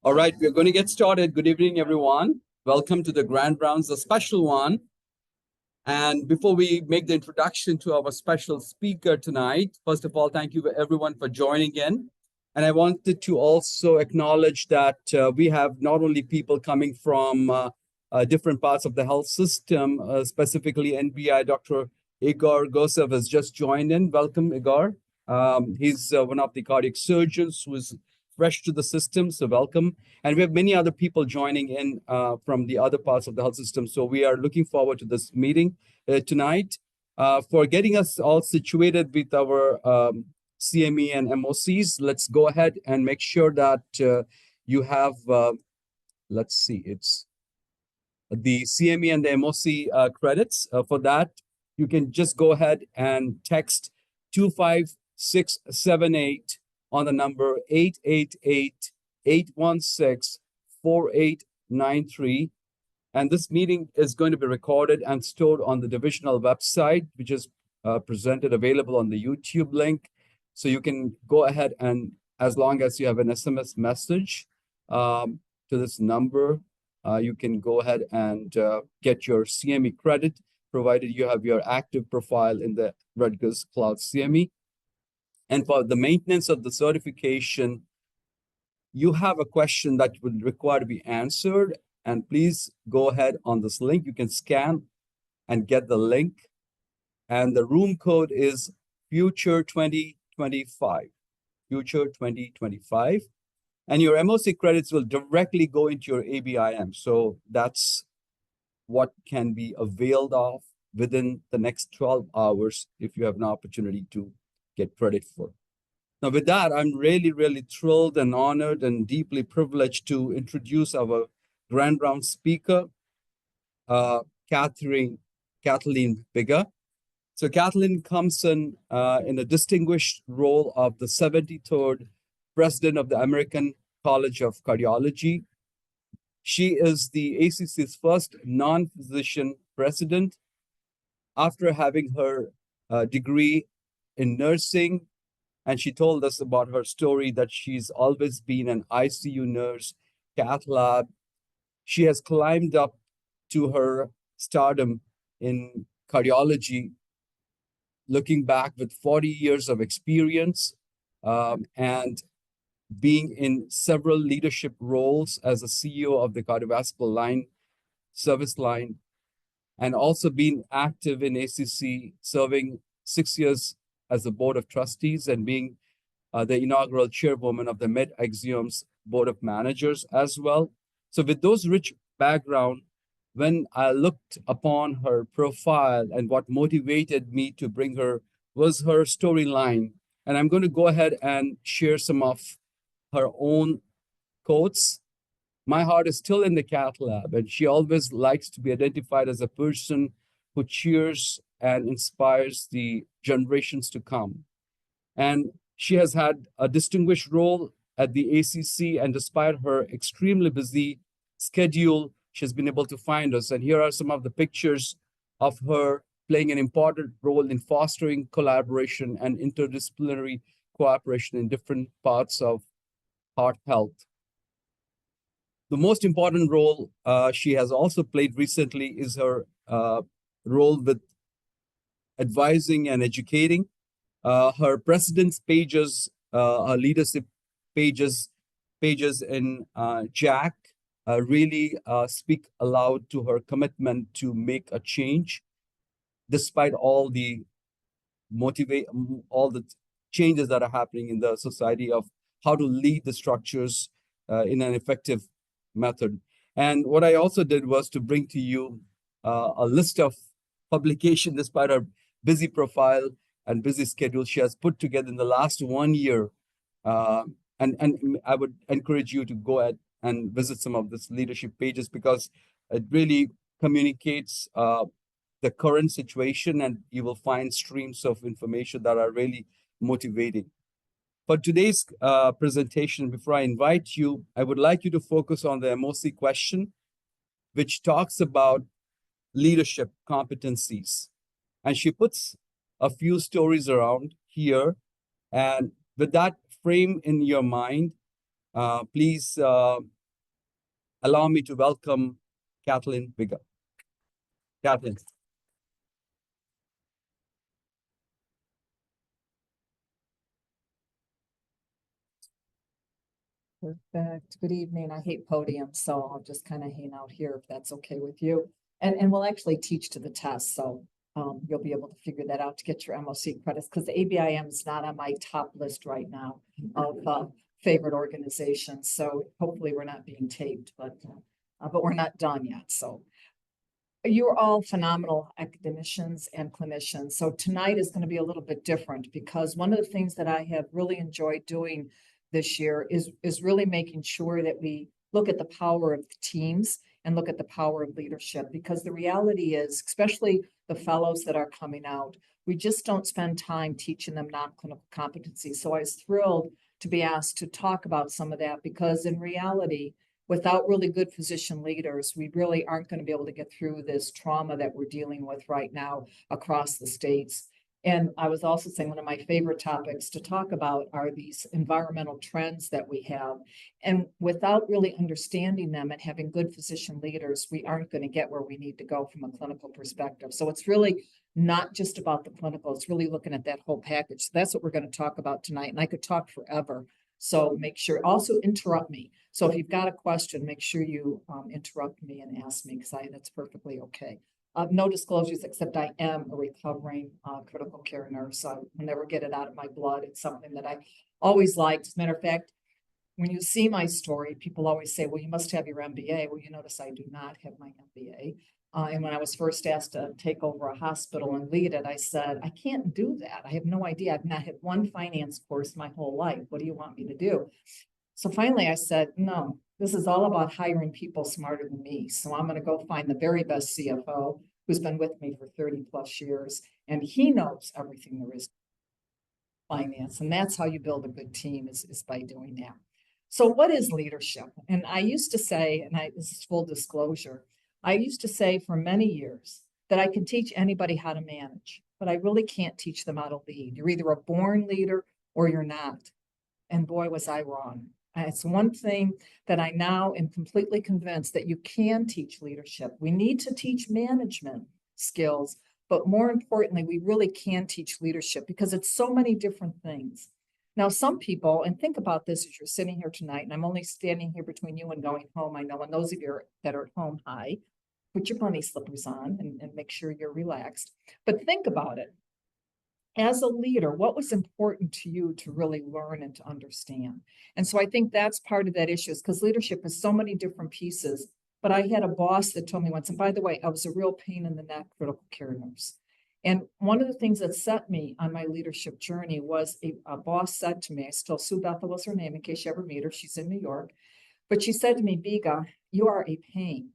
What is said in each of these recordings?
All right, we're going to get started. Good evening, everyone. Welcome to the Grand Rounds, a special one. And before we make the introduction to our special speaker tonight, first of all, thank you everyone for joining in. And I wanted to also acknowledge that we have not only people coming from different parts of the health system, specifically NBI. Dr. Igor Gosev has just joined in. Welcome, Igor. He's one of the cardiac surgeons who is fresh to the system, so welcome. And we have many other people joining in from the other parts of the health system. So we are looking forward to this meeting tonight for getting us all situated with our CME and MOCs. Let's go ahead and make sure that you have, let's see, it's the CME and the MOC credits. For that, you can just go ahead and text 25678 on the number 888-816-4893. And this meeting is going to be recorded and stored on the divisional website, which is presented available on the YouTube link. So you can go ahead and, as long as you have an SMS message to this number, you can go ahead and get your CME credit, provided you have your active profile in the Rutgers Cloud CME. And for the maintenance of the certification, you have a question that would require to be answered. And please go ahead on this link. You can scan and get the link. And the room code is Future 2025. Future 2025. And your MOC credits will directly go into your ABIM. So that's what can be availed of within the next 12 hours if you have an opportunity to get credit for. Now, with that, I'm really, really thrilled and honored and deeply privileged to introduce our Grand Round speaker, Kathleen Bigger. So Kathleen comes in a distinguished role of the 73rd President of the American College of Cardiology. She is the ACC's first non-physician president after having her degree in nursing. And she told us about her story that she's always been an ICU nurse, cath lab. She has climbed up to her stardom in cardiology, looking back with 40 years of experience and being in several leadership roles as a CEO of the cardiovascular service line, and also being active in ACC, serving 6 years as the board of trustees and being the inaugural chairwoman of the MedAxioms board of managers as well. So with those rich background, when I looked upon her profile and what motivated me to bring her was her storyline. And I'm going to go ahead and share some of her own quotes. My heart is still in the cath lab, and she always likes to be identified as a person who cheers and inspires the generations to come. And she has had a distinguished role at the ACC, and despite her extremely busy schedule, she's been able to find us. And here are some of the pictures of her playing an important role in fostering collaboration and interdisciplinary cooperation in different parts of heart health. The most important role she has also played recently is her role with advising and educating. Her president's pages, her leadership pages in JAC really speak aloud to her commitment to make a change, despite all the changes that are happening in the society of how to lead the structures in an effective method. And what I also did was to bring to you a list of publications, despite her busy profile and busy schedule she has put together in the last 1 year. And I would encourage you to go ahead and visit some of this leadership pages, because it really communicates the current situation, and you will find streams of information that are really motivating. For today's presentation, before I invite you, I would like you to focus on the MOC question, which talks about leadership competencies. And she puts a few stories around here. And with that frame in your mind, Please allow me to welcome Kathleen Bigger. Kathleen. Perfect. Good evening. I hate podiums, so I'll just kind of hang out here if that's okay with you. And we'll actually teach to the test, so you'll be able to figure that out to get your MOC credits, because the ABIM is not on my top list right now of favorite organizations. So hopefully we're not being taped, but we're not done yet. So you're all phenomenal academicians and clinicians. So tonight is going to be a little bit different, because one of the things that I have really enjoyed doing this year is really making sure that we look at the power of the teams and look at the power of leadership. Because the reality is, especially the fellows that are coming out, we just don't spend time teaching them non-clinical competencies. So I was thrilled to be asked to talk about some of that, because in reality, without really good physician leaders, we really aren't going to be able to get through this trauma that we're dealing with right now across the states. And I was also saying one of my favorite topics to talk about are these environmental trends that we have. And without really understanding them and having good physician leaders, we aren't going to get where we need to go from a clinical perspective. So it's really not just about the clinical, it's really looking at that whole package. So that's what we're going to talk about tonight. And I could talk forever. So make sure, also interrupt me. So if you've got a question, make sure you interrupt me and ask me, because that's perfectly okay. No disclosures, except I am a recovering critical care nurse. So I'll never get it out of my blood. It's something that I always liked. As a matter of fact, when you see my story, people always say, well, you must have your MBA. Well, you notice I do not have my MBA. And when I was first asked to take over a hospital and lead it, I said, I can't do that. I have no idea. I've not had one finance course my whole life. What do you want me to do? So finally I said, no, this is all about hiring people smarter than me. So I'm going to go find the very best CFO who's been with me for 30 plus years. And he knows everything there is finance. And that's how you build a good team, is by doing that. So what is leadership? And I used to say, and this is full disclosure, I used to say for many years that I can teach anybody how to manage, but I really can't teach them how to lead. You're either a born leader or you're not. And boy, was I wrong. It's one thing that I now am completely convinced that you can teach leadership. We need to teach management skills, but more importantly, we really can teach leadership, because it's so many different things. Now, some people, and think about this as you're sitting here tonight, and I'm only standing here between you and going home, I know, and those of you that are at home, hi, put your bunny slippers on and make sure you're relaxed. But think about it. As a leader, what was important to you to really learn and to understand? And so I think that's part of that issue, is because leadership has so many different pieces. But I had a boss that told me once, and by the way, I was a real pain in the neck critical care nurse. And one of the things that set me on my leadership journey was a boss said to me, Sue Bethel was her name in case you ever meet her, she's in New York. But she said to me, Biga, you are a pain.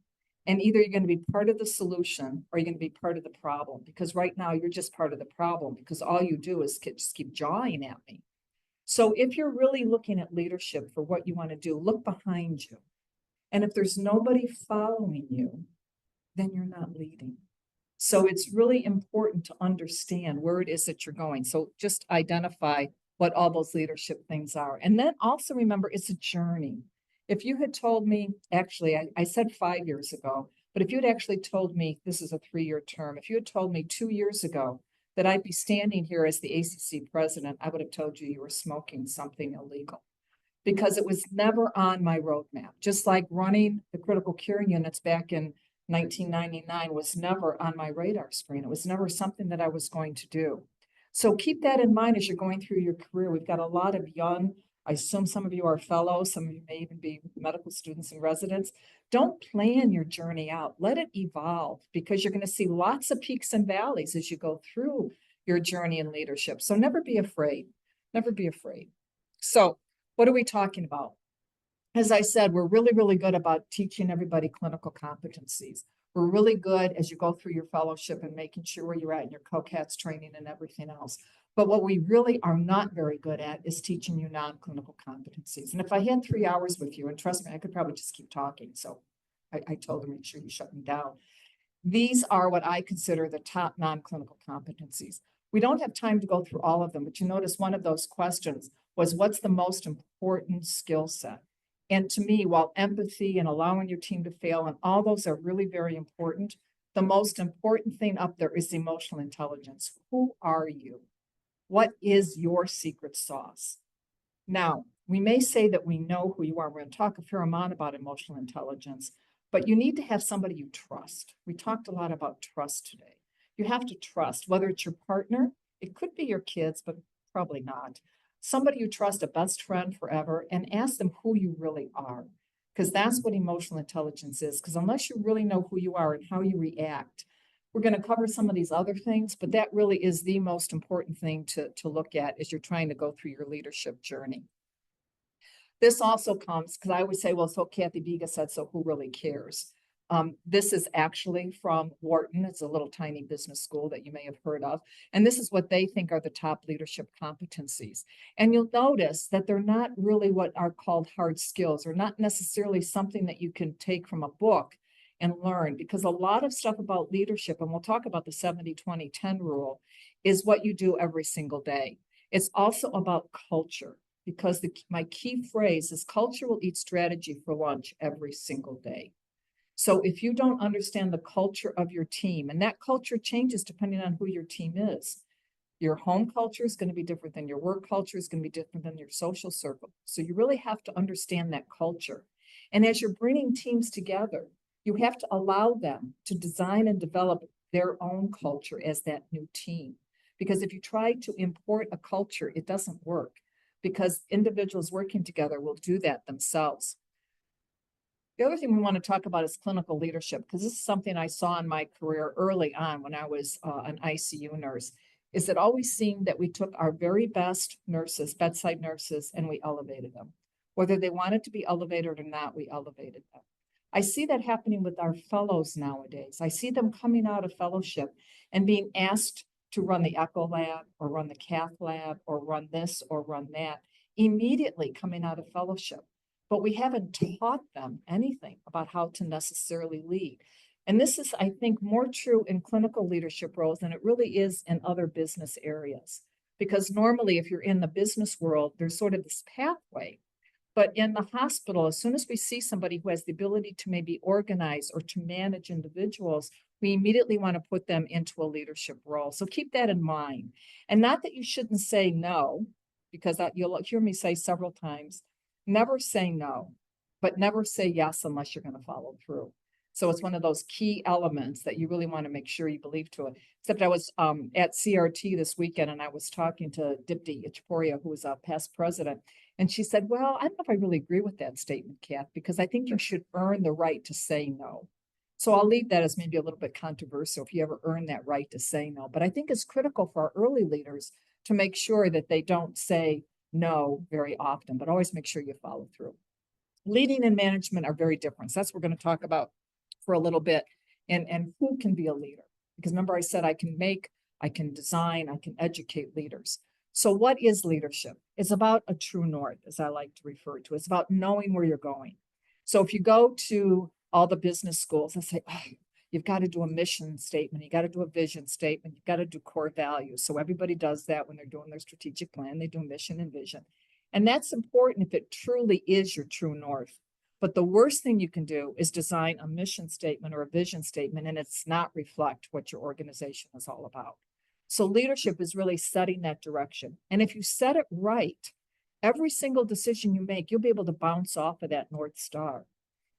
And either you're going to be part of the solution or you're going to be part of the problem, because right now you're just part of the problem, because all you do is just keep jawing at me. So if you're really looking at leadership for what you want to do, look behind you. And if there's nobody following you, then you're not leading. So it's really important to understand where it is that you're going. So just identify what all those leadership things are. And then also remember, it's a journey. If you had told me, actually, I said 5 years ago, but if you had actually told me this is a 3-year term, if you had told me 2 years ago that I'd be standing here as the ACC president, I would have told you were smoking something illegal, because it was never on my roadmap. Just like running the critical care units back in 1999 was never on my radar screen. It was never something that I was going to do. So keep that in mind as you're going through your career. We've got a lot of young, I assume some of you are fellows, some of you may even be medical students and residents. Don't plan your journey out. Let it evolve, because you're going to see lots of peaks and valleys as you go through your journey in leadership. So never be afraid. Never be afraid. So what are we talking about? As I said, we're really, really good about teaching everybody clinical competencies. We're really good as you go through your fellowship and making sure where you're at in your COCATS training and everything else. But what we really are not very good at is teaching you non-clinical competencies. And if I had 3 hours with you, and trust me, I could probably just keep talking. So I told them, make sure you shut me down. These are what I consider the top non-clinical competencies. We don't have time to go through all of them, but you notice one of those questions, was what's the most important skill set? And to me, while empathy and allowing your team to fail and all those are really very important, the most important thing up there is emotional intelligence. Who are you? What is your secret sauce? Now, we may say that we know who you are. We're going to talk a fair amount about emotional intelligence, but you need to have somebody you trust. We talked a lot about trust today. You have to trust, whether it's your partner, it could be your kids, but probably not. Somebody you trust, a best friend forever, and ask them who you really are. Because that's what emotional intelligence is. Because unless you really know who you are and how you react, we're going to cover some of these other things, but that really is the most important thing to look at as you're trying to go through your leadership journey. This also comes, because I always say, well, so Kathy Biga said, so who really cares? This is actually from Wharton. It's a little tiny business school that you may have heard of. And this is what they think are the top leadership competencies. And you'll notice that they're not really what are called hard skills, or not necessarily something that you can take from a book and learn, because a lot of stuff about leadership, and we'll talk about the 70-20-10 rule, is what you do every single day. It's also about culture, because my key phrase is culture will eat strategy for lunch every single day. So if you don't understand the culture of your team, and that culture changes depending on who your team is. Your home culture is going to be different than your work culture, is going to be different than your social circle. So you really have to understand that culture. And as you're bringing teams together, you have to allow them to design and develop their own culture as that new team. Because if you try to import a culture, it doesn't work, because individuals working together will do that themselves. The other thing we want to talk about is clinical leadership, because this is something I saw in my career early on when I was an ICU nurse, is it always seemed that we took our very best nurses, bedside nurses, and we elevated them. Whether they wanted to be elevated or not, we elevated them. I see that happening with our fellows nowadays. I see them coming out of fellowship and being asked to run the echo lab or run the cath lab or run this or run that, immediately coming out of fellowship. But we haven't taught them anything about how to necessarily lead. And this is, I think, more true in clinical leadership roles than it really is in other business areas. Because normally, if you're in the business world, there's sort of this pathway. But in the hospital, as soon as we see somebody who has the ability to maybe organize or to manage individuals, we immediately want to put them into a leadership role. So keep that in mind. And not that you shouldn't say no, because you'll hear me say several times, never say no, but never say yes unless you're going to follow through. So it's one of those key elements that you really want to make sure you believe to it. Except I was at CRT this weekend, and I was talking to Dipti Ichporia, who was a past president. And she said, well, I don't know if I really agree with that statement, Kath, because I think you should earn the right to say no. So I'll leave that as maybe a little bit controversial if you ever earn that right to say no. But I think it's critical for our early leaders to make sure that they don't say no very often, but always make sure you follow through. Leading and management are very different. So that's what we're going to talk about for a little bit, and who can be a leader. Because remember I said I can make, I can design, I can educate leaders. So what is leadership? It's about a true north, as I like to refer to. It's about knowing where you're going. So if you go to all the business schools and say, oh, you've got to do a mission statement, you got to do a vision statement, you've got to do core values. So everybody does that when they're doing their strategic plan, they do mission and vision. And that's important if it truly is your true north. But the worst thing you can do is design a mission statement or a vision statement, and it's not reflect what your organization is all about. So leadership is really setting that direction. And if you set it right, every single decision you make, you'll be able to bounce off of that North Star.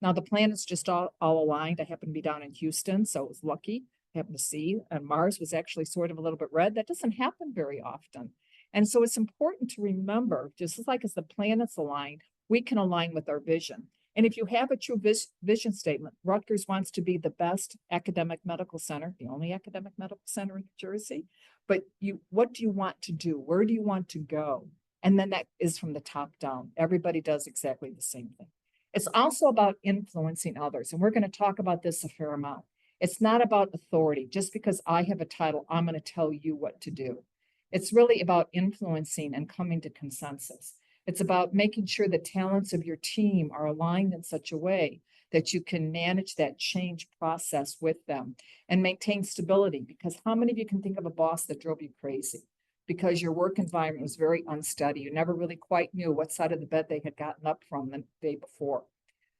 Now, the planets just all aligned. I happen to be down in Houston, so it was lucky. I happened to see, and Mars was actually sort of a little bit red. That doesn't happen very often. And so it's important to remember, just like as the planets align, we can align with our vision. And if you have a true vision statement, Rutgers wants to be the best academic medical center, the only academic medical center in New Jersey. But what do you want to do? Where do you want to go? And then that is from the top down. Everybody does exactly the same thing. It's also about influencing others. And we're going to talk about this a fair amount. It's not about authority. Just because I have a title, I'm going to tell you what to do. It's really about influencing and coming to consensus. It's about making sure the talents of your team are aligned in such a way that you can manage that change process with them and maintain stability. Because how many of you can think of a boss that drove you crazy? because your work environment was very unsteady. You never really quite knew what side of the bed they had gotten up from the day before.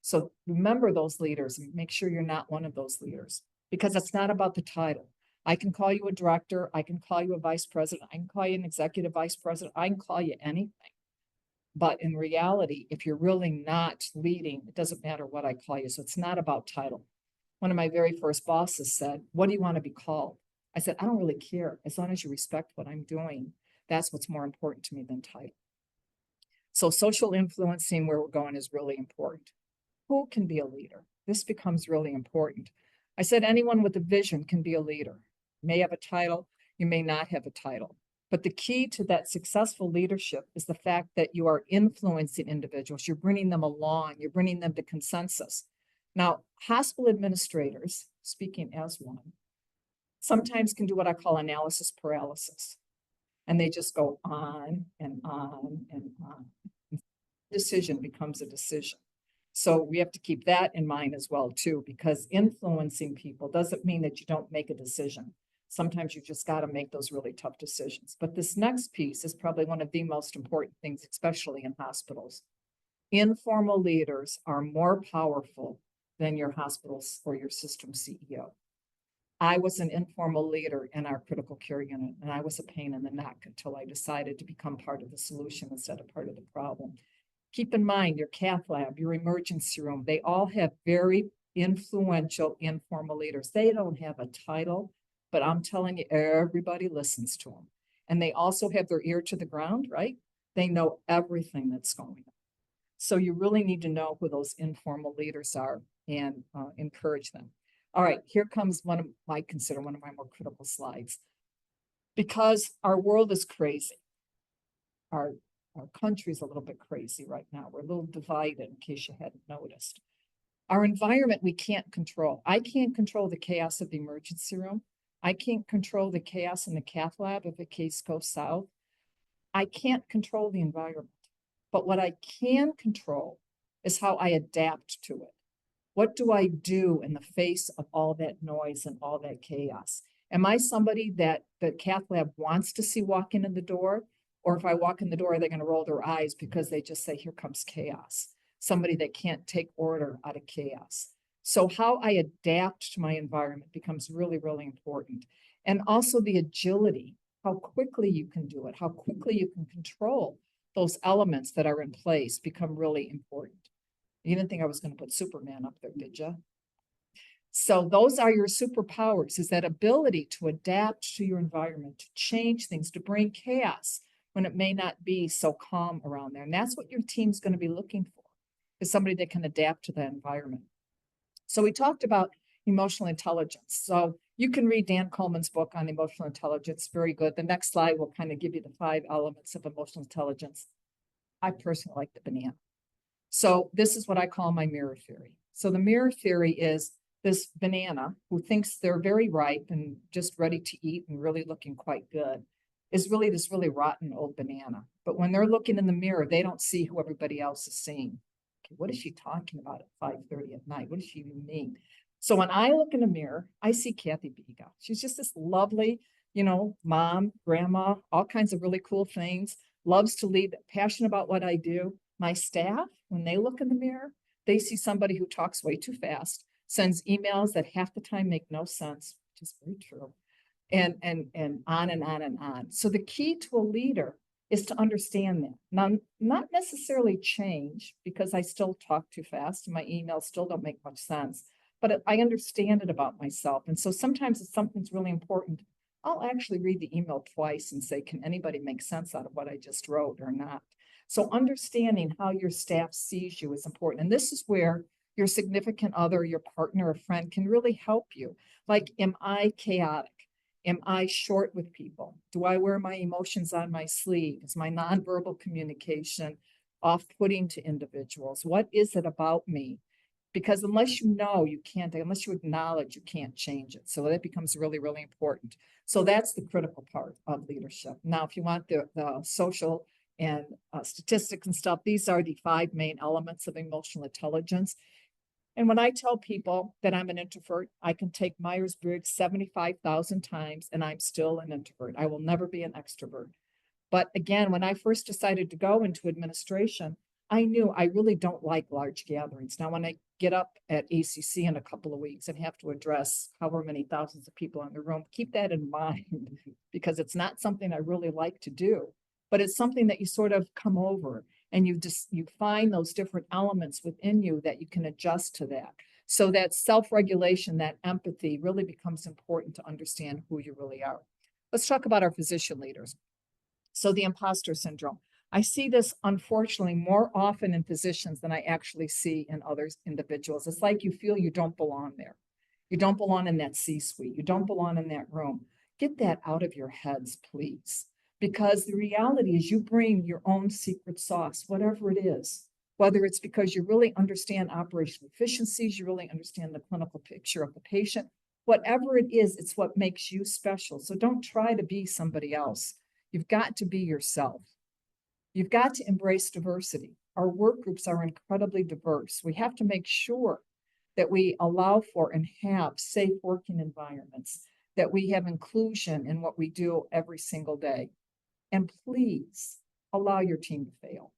So remember those leaders and make sure you're not one of those leaders, because it's not about the title. I can call you a director, I can call you a vice president, I can call you an executive vice president, I can call you anything. But in reality, if you're really not leading, it doesn't matter what I call you. So it's not about title. One of my very first bosses said, "What do you want to be called?" I said, "I don't really care. As long as you respect what I'm doing, that's what's more important to me than title." So social influencing, where we're going, is really important. Who can be a leader? This becomes really important. I said anyone with a vision can be a leader. You may have a title, you may not have a title. But the key to that successful leadership is the fact that you are influencing individuals. You're bringing them along, you're bringing them to consensus. Now, hospital administrators, speaking as one, sometimes can do what I call analysis paralysis. And they just go on and on and on. Decision becomes a decision. So we have to keep that in mind as well, too, because influencing people doesn't mean that you don't make a decision. Sometimes you just got to make those really tough decisions. But this next piece is probably one of the most important things, especially in hospitals. Informal leaders are more powerful than your hospitals or your system CEO. I was an informal leader in our critical care unit, and I was a pain in the neck until I decided to become part of the solution instead of part of the problem. Keep in mind your cath lab, your emergency room, they all have very influential informal leaders. They don't have a title, but I'm telling you, everybody listens to them. And they also have their ear to the ground, right? They know everything that's going on. So you really need to know who those informal leaders are and encourage them. All right, here comes one of my more critical slides. Because our world is crazy. Our country's a little bit crazy right now. We're a little divided, in case you hadn't noticed. Our environment, we can't control. I can't control the chaos of the emergency room. I can't control the chaos in the cath lab if a case goes south. I can't control the environment. But what I can control is how I adapt to it. What do I do in the face of all that noise and all that chaos? Am I somebody that the cath lab wants to see walk in the door? Or if I walk in the door, they're going to roll their eyes because they just say, here comes chaos. Somebody that can't take order out of chaos. So how I adapt to my environment becomes really, really important. And also the agility, how quickly you can do it, how quickly you can control those elements that are in place become really important. You didn't think I was going to put Superman up there, did you? So those are your superpowers, is that ability to adapt to your environment, to change things, to bring chaos when it may not be so calm around there. And that's what your team's going to be looking for, is somebody that can adapt to that environment. So we talked about emotional intelligence. So you can read Dan Coleman's book on emotional intelligence, very good. The next slide will kind of give you the 5 elements of emotional intelligence. I personally like the banana. So this is what I call my mirror theory. So the mirror theory is this banana who thinks they're very ripe and just ready to eat and really looking quite good is really this really rotten old banana. But when they're looking in the mirror, they don't see who everybody else is seeing. Okay, what is she talking about at 5:30 at night? What does she even mean? So when I look in the mirror, I see Kathy Biga. She's just this lovely, mom, grandma, all kinds of really cool things, loves to lead, passionate about what I do. My staff, when they look in the mirror, they see somebody who talks way too fast, sends emails that half the time make no sense, which is very true, and on and on and on. So the key to a leader is to understand that. Now, not necessarily change, because I still talk too fast and my emails still don't make much sense, but I understand it about myself. And so sometimes if something's really important, I'll actually read the email twice and say, can anybody make sense out of what I just wrote or not? So understanding how your staff sees you is important. And this is where your significant other, your partner, or friend can really help you. Like, am I chaotic? Am I short with people? Do I wear my emotions on my sleeve? Is my nonverbal communication off-putting to individuals? What is it about me? Because unless you know, you can't, unless you acknowledge, you can't change it. So that becomes really, really important. So that's the critical part of leadership. Now, if you want the social and statistics and stuff, these are the 5 main elements of emotional intelligence. And when I tell people that I'm an introvert, I can take Myers-Briggs 75,000 times and I'm still an introvert. I will never be an extrovert. But again, when I first decided to go into administration, I knew I really don't like large gatherings. Now, when I get up at ACC in a couple of weeks and have to address however many thousands of people in the room, keep that in mind because it's not something I really like to do, but it's something that you sort of come over and you find those different elements within you that you can adjust to that. So that self-regulation, that empathy really becomes important to understand who you really are. Let's talk about our physician leaders. So the imposter syndrome. I see this unfortunately more often in physicians than I actually see in other individuals. It's like you feel you don't belong there. You don't belong in that C-suite. You don't belong in that room. Get that out of your heads, please. Because the reality is you bring your own secret sauce, whatever it is, whether it's because you really understand operational efficiencies, you really understand the clinical picture of the patient, whatever it is, it's what makes you special. So don't try to be somebody else. You've got to be yourself. You've got to embrace diversity. Our work groups are incredibly diverse. We have to make sure that we allow for and have safe working environments, that we have inclusion in what we do every single day. And please allow your team to fail,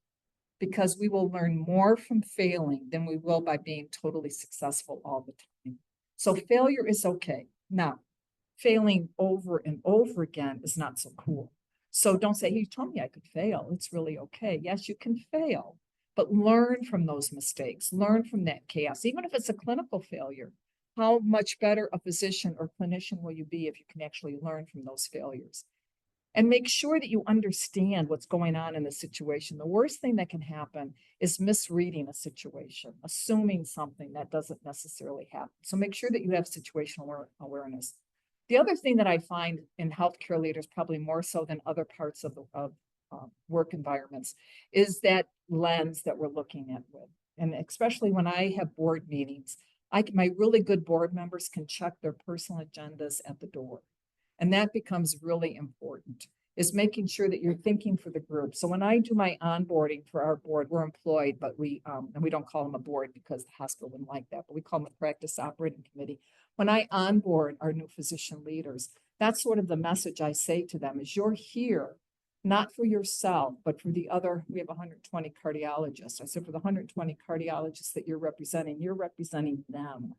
because we will learn more from failing than we will by being totally successful all the time. So failure is okay. Now, failing over and over again is not so cool. So don't say, hey, you told me I could fail. It's really okay. Yes, you can fail, but learn from those mistakes, learn from that chaos. Even if it's a clinical failure, how much better a physician or clinician will you be if you can actually learn from those failures? And make sure that you understand what's going on in the situation. The worst thing that can happen is misreading a situation, assuming something that doesn't necessarily happen. So make sure that you have situational awareness. The other thing that I find in healthcare leaders, probably more so than other parts of work environments, is that lens that we're looking at with. And especially when I have board meetings, my really good board members can check their personal agendas at the door. And that becomes really important, is making sure that you're thinking for the group. So when I do my onboarding for our board, we're employed, but and we don't call them a board because the hospital wouldn't like that, but we call them a practice operating committee. When I onboard our new physician leaders, that's sort of the message I say to them is you're here, not for yourself, but for the other, we have 120 cardiologists. I said, for the 120 cardiologists that you're representing them.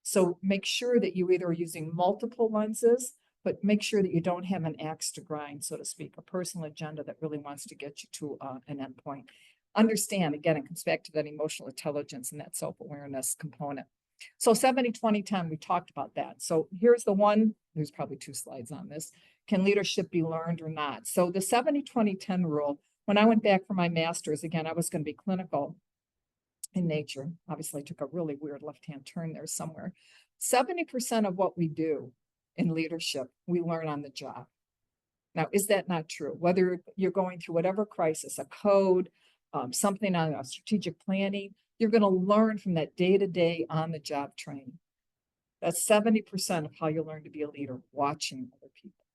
So make sure that you either are using multiple lenses, but make sure that you don't have an axe to grind, so to speak, a personal agenda that really wants to get you to an endpoint. Understand, again, it comes back to that emotional intelligence and that self-awareness component. So 70-20-10, we talked about that. So here's the one, there's probably 2 slides on this. Can leadership be learned or not? So the 70-20-10 rule, when I went back for my master's, again, I was going to be clinical in nature. Obviously, I took a really weird left-hand turn there somewhere. 70% of what we do in leadership, we learn on the job. Now, is that not true? Whether you're going through whatever crisis, a code, something on a strategic planning, you're going to learn from that day-to-day on-the-job training. That's 70% of how you learn to be a leader, watching other people.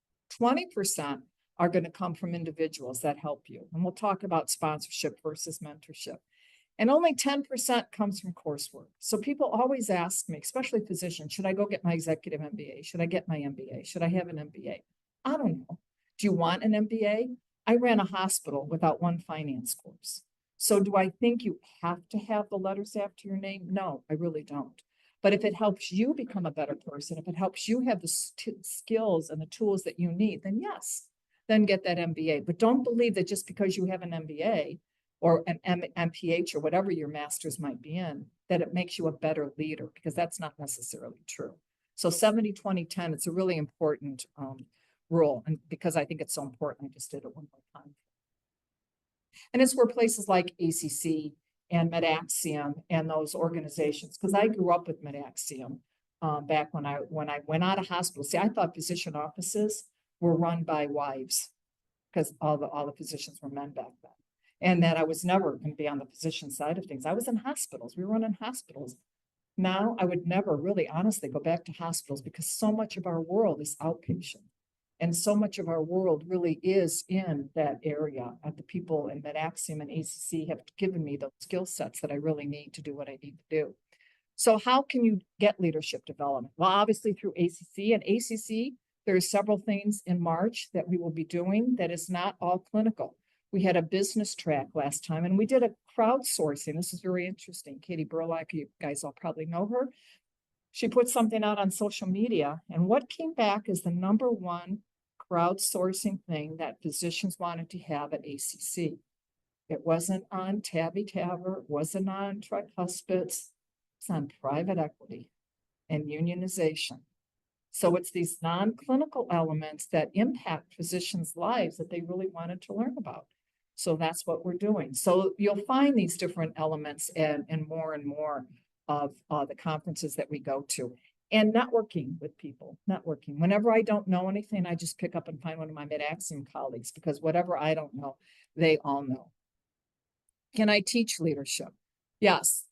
20% are going to come from individuals that help you. And we'll talk about sponsorship versus mentorship. And only 10% comes from coursework. So people always ask me, especially physicians, should I go get my executive MBA? Should I get my MBA? Should I have an MBA? I don't know. Do you want an MBA? I ran a hospital without one finance course. So do I think you have to have the letters after your name? No, I really don't. But if it helps you become a better person, if it helps you have the skills and the tools that you need, then yes, then get that MBA. But don't believe that just because you have an MBA or an MPH or whatever your master's might be in, that it makes you a better leader, because that's not necessarily true. So 70-20-10, it's a really important rule. And because I think it's so important, I just did it one more time. And it's where places like ACC and MedAxiom and those organizations, because I grew up with MedAxiom back when I went out of hospital. See, I thought physician offices were run by wives, because all the physicians were men back then. And that I was never going to be on the physician side of things. I was in hospitals. We were running hospitals. Now I would never really honestly go back to hospitals, because so much of our world is outpatient. And so much of our world really is in that area. The people in MedAxiom and ACC have given me those skill sets that I really need to do what I need to do. So how can you get leadership development? Well, obviously through ACC, and ACC There are several things in March that we will be doing that is not all clinical. We had a business track last time and we did a crowdsourcing. This is very interesting. Katie Burlack, you guys all probably know her. She put something out on social media, and what came back is the #1 crowdsourcing thing that physicians wanted to have at ACC. It wasn't on Tabby Taver, it wasn't on tricuspids, it's on private equity and unionization. So it's these non-clinical elements that impact physicians' lives that they really wanted to learn about. So that's what we're doing. So you'll find these different elements and more of the conferences that we go to. And networking with people, networking. Whenever I don't know anything, I just pick up and find one of my Mid-Axiom colleagues, because whatever I don't know, they all know. Can I teach leadership? Yes,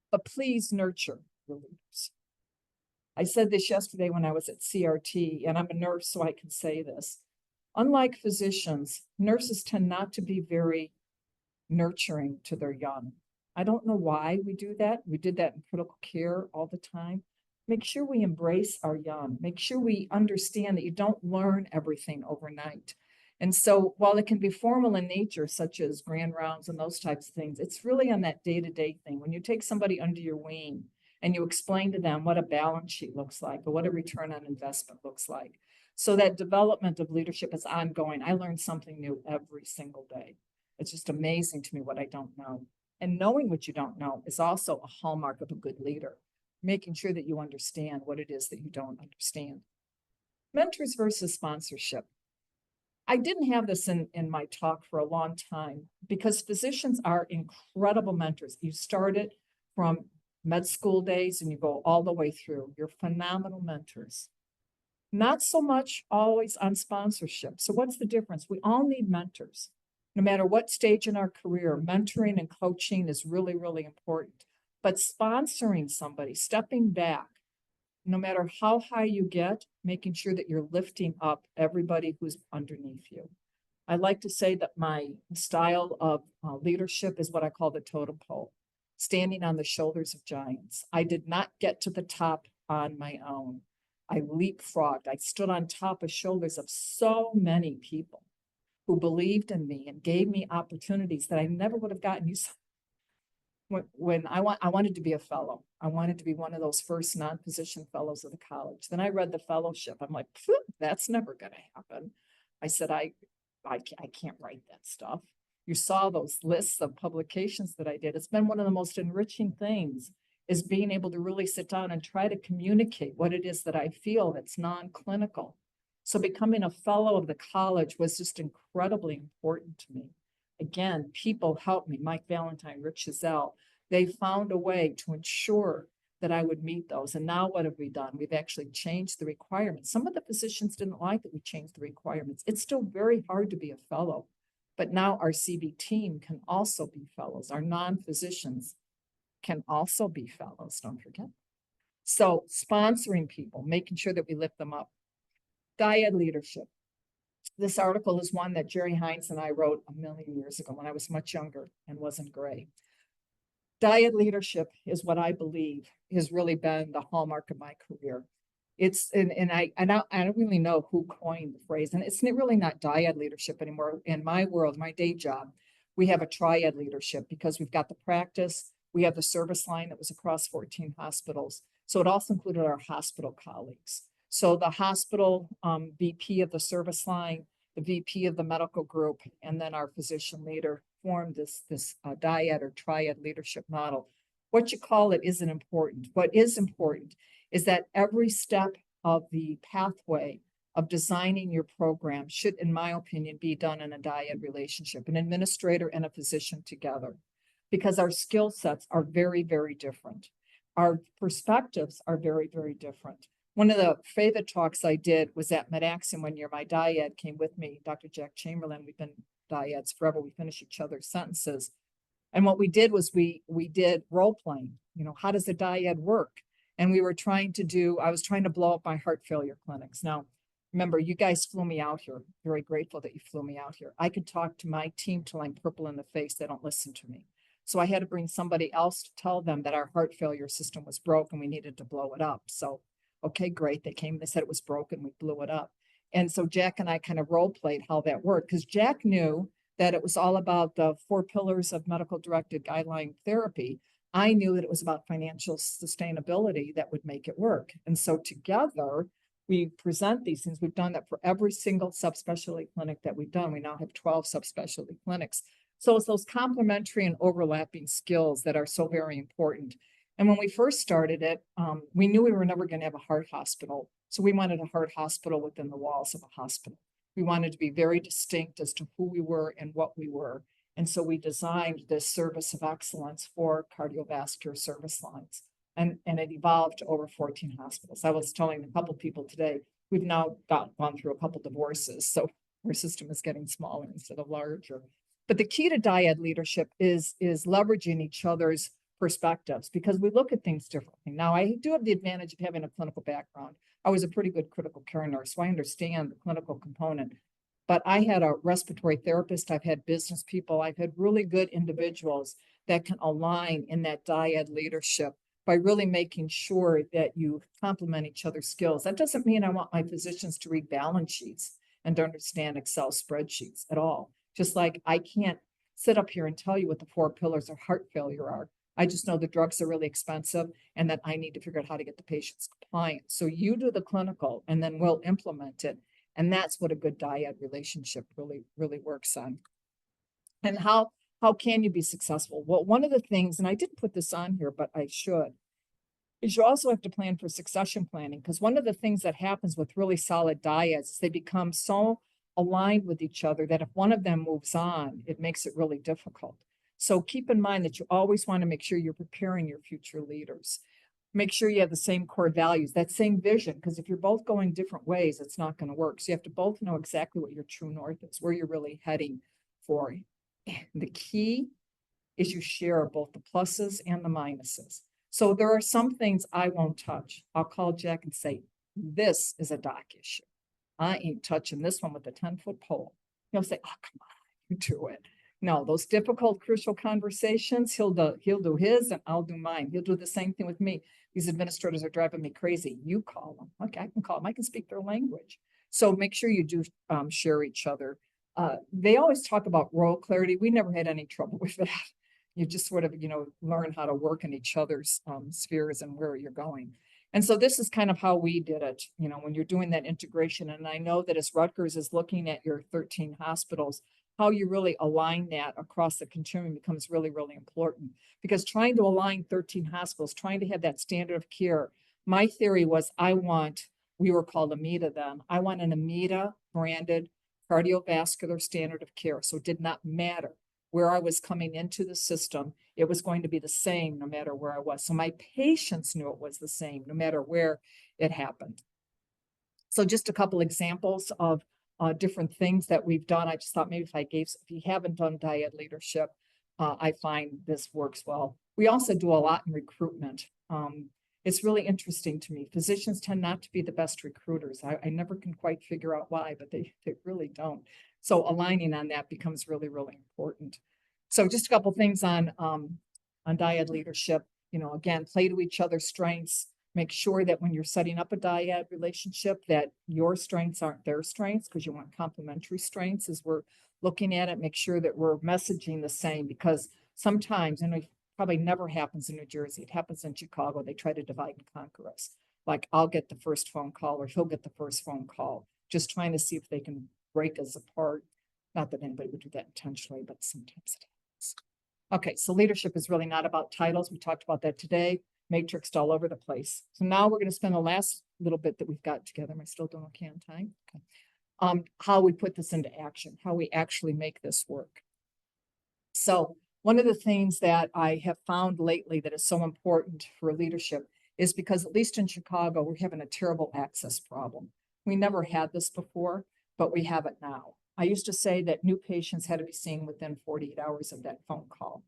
but please nurture your leaders. I said this yesterday when I was at CRT, and I'm a nurse, so I can say this. Unlike physicians, nurses tend not to be very nurturing to their young. I don't know why we do that. We did that in critical care all the time. Make sure we embrace our young. Make sure we understand that you don't learn everything overnight. And so while it can be formal in nature, such as grand rounds and those types of things, it's really on that day-to-day thing. When you take somebody under your wing and you explain to them what a balance sheet looks like or what a return on investment looks like. So that development of leadership is ongoing. I learn something new every single day. It's just amazing to me what I don't know. And knowing what you don't know is also a hallmark of a good leader, making sure that you understand what it is that you don't understand. Mentors versus sponsorship. I didn't have this in my talk for a long time because physicians are incredible mentors. You start it from med school days and you go all the way through. You're phenomenal mentors. Not so much always on sponsorship. So what's the difference? We all need mentors. No matter what stage in our career, mentoring and coaching is really, really important. But sponsoring somebody, stepping back, no matter how high you get, making sure that you're lifting up everybody who's underneath you. I like to say that my style of leadership is what I call the totem pole, standing on the shoulders of giants. I did not get to the top on my own. I leapfrogged. I stood on top of shoulders of so many people who believed in me and gave me opportunities that I never would have gotten. When I wanted to be a fellow, I wanted to be one of those first non-physician fellows of the college. Then I read the fellowship. I'm like, that's never going to happen. I said, I can't write that stuff. You saw those lists of publications that I did. It's been one of the most enriching things, is being able to really sit down and try to communicate what it is that I feel that's non-clinical. So becoming a fellow of the college was just incredibly important to me. Again, people helped me, Mike Valentine, Rich Chazelle. They found a way to ensure that I would meet those. And now what have we done? We've actually changed the requirements. Some of the physicians didn't like that we changed the requirements. It's still very hard to be a fellow, but now our CB team can also be fellows. Our non-physicians can also be fellows, don't forget. So sponsoring people, making sure that we lift them up. Dyad leadership. This article is one that Jerry Hines and I wrote a million years ago when I was much younger and wasn't gray. Dyad leadership is what I believe has really been the hallmark of my career. It's and I don't really know who coined the phrase, and it's really not dyad leadership anymore. In my world, my day job, we have a triad leadership because we've got the practice, we have the service line that was across 14 hospitals. So it also included our hospital colleagues. So the hospital VP of the service line, the VP of the medical group, and then our physician leader formed this dyad or triad leadership model. What you call it isn't important. What is important is that every step of the pathway of designing your program should, in my opinion, be done in a dyad relationship, an administrator and a physician together, because our skill sets are very, very different. Our perspectives are very, very different. One of the favorite talks I did was at Mid-Axiom one year. My dyad came with me, Dr. Jack Chamberlain. We've been dyads forever. We finish each other's sentences. And what we did was we did role playing. You know, how does a dyad work? And we were trying to do, I was trying to blow up my heart failure clinics. Now, remember, you guys flew me out here. Very grateful that you flew me out here. I could talk to my team till I'm purple in the face. They don't listen to me. So I had to bring somebody else to tell them that our heart failure system was broke and we needed to blow it up. So, Okay, great. They came, they said it was broken. We blew it up. And so Jack and I kind of role played how that worked because Jack knew that it was all about the 4 pillars of medical directed guideline therapy. I knew that it was about financial sustainability that would make it work. And so together, we present these things. We've done that for every single subspecialty clinic that we've done. We now have 12 subspecialty clinics. So it's those complementary and overlapping skills that are so very important. And when we first started it, we knew we were never going to have a heart hospital. So we wanted a heart hospital within the walls of a hospital. We wanted to be very distinct as to who we were and what we were. And so we designed this service of excellence for cardiovascular service lines. And it evolved to over 14 hospitals. I was telling a couple people today, we've now gone through a couple divorces. So our system is getting smaller instead of larger. But the key to Dyad leadership is leveraging each other's perspectives because we look at things differently. Now, I do have the advantage of having a clinical background. I was a pretty good critical care nurse, so I understand the clinical component. But I had a respiratory therapist, I've had business people, I've had really good individuals that can align in that Dyad leadership by really making sure that you complement each other's skills. That doesn't mean I want my physicians to read balance sheets and to understand Excel spreadsheets at all. Just like I can't sit up here and tell you what the 4 pillars of heart failure are. I just know the drugs are really expensive and that I need to figure out how to get the patients compliant. So you do the clinical and then we'll implement it. And that's what a good dyad relationship really works on. And how can you be successful? Well, one of the things, and I didn't put this on here, but I should, is you also have to plan for succession planning. Because one of the things that happens with really solid dyads is they become so aligned with each other that if one of them moves on, it makes it really difficult. So keep in mind that you always want to make sure you're preparing your future leaders. Make sure you have the same core values, that same vision, because if you're both going different ways, it's not going to work. So you have to both know exactly what your true north is, where you're really heading for. The key is you share both the pluses and the minuses. So there are some things I won't touch. I'll call Jack and say, this is a doc issue. I ain't touching this one with a 10-foot pole. He'll say, oh, come on, you do it. No, those difficult, crucial conversations, he'll do his and I'll do mine. He'll do the same thing with me. These administrators are driving me crazy. You call them. Okay, I can call them. I can speak their language. So make sure you do share each other. They always talk about role clarity. We never had any trouble with that. You just sort of, learn how to work in each other's spheres and where you're going. And so this is kind of how we did it, when you're doing that integration. And I know that as Rutgers is looking at your 13 hospitals, how you really align that across the continuum becomes really, really important. Because trying to align 13 hospitals, trying to have that standard of care, my theory was we were called AMITA then, I want an AMITA branded cardiovascular standard of care. So it did not matter where I was coming into the system, it was going to be the same no matter where I was. So my patients knew it was the same no matter where it happened. So just a couple examples of different things that we've done. I just thought maybe if you haven't done dyad leadership, I find this works well. We also do a lot in recruitment. It's really interesting to me. Physicians tend not to be the best recruiters. I never can quite figure out why, but they really don't. So aligning on that becomes really, really important. So just a couple things on dyad leadership. Again, play to each other's strengths. Make sure that when you're setting up a dyad relationship that your strengths aren't their strengths because you want complementary strengths as we're looking at it. Make sure that we're messaging the same because sometimes, and it probably never happens in New Jersey, it happens in Chicago, they try to divide and conquer us. Like I'll get the first phone call or he'll get the first phone call, just trying to see if they can break us apart. Not that anybody would do that intentionally, but sometimes it happens. Okay, so leadership is really not about titles. We talked about that today. Matrixed all over the place. So now we're going to spend the last little bit that we've got together. Am I still doing okay on time? Okay. How we put this into action, how we actually make this work. So one of the things that I have found lately that is so important for leadership is because at least in Chicago, we're having a terrible access problem. We never had this before, but we have it now. I used to say that new patients had to be seen within 48 hours of that phone call.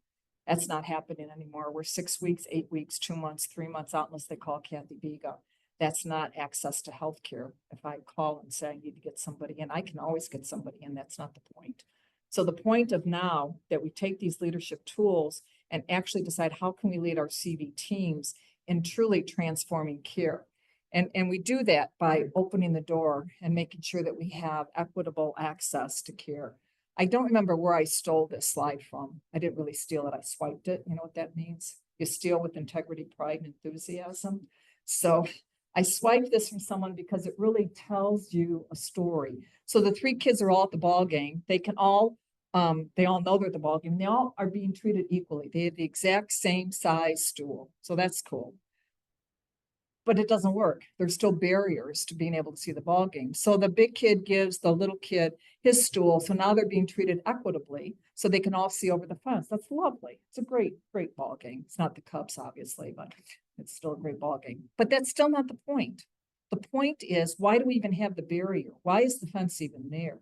That's not happening anymore. We're 6 weeks, 8 weeks, 2 months, 3 months out unless they call Kathy Biga. That's not access to healthcare. If I call and say I need to get somebody in, I can always get somebody in. That's not the point. So the point of now that we take these leadership tools and actually decide how can we lead our CV teams in truly transforming care. And we do that by opening the door and making sure that we have equitable access to care. I don't remember where I stole this slide from. I didn't really steal it. I swiped it. You know what that means? You steal with integrity, pride, and enthusiasm. So I swiped this from someone because it really tells you a story. So the three kids are all at the ball game. They all know they're at the ball game. They all are being treated equally. They have the exact same size stool. So that's cool. But it doesn't work. There's still barriers to being able to see the ball game. So the big kid gives the little kid his stool. So now they're being treated equitably so they can all see over the fence. That's lovely. It's a great, great ball game. It's not the Cubs, obviously, but it's still a great ball game. But that's still not the point. The point is, why do we even have the barrier? Why is the fence even there?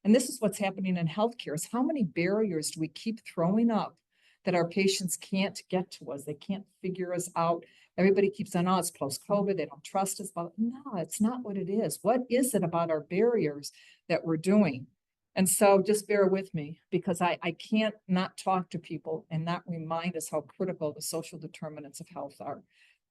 And this is what's happening in healthcare, is how many barriers do we keep throwing up that our patients can't get to us? They can't figure us out. Everybody keeps on, oh, it's post-COVID, they don't trust us. But no, it's not what it is. What is it about our barriers that we're doing? And so just bear with me, because I can't not talk to people and not remind us how critical the social determinants of health are.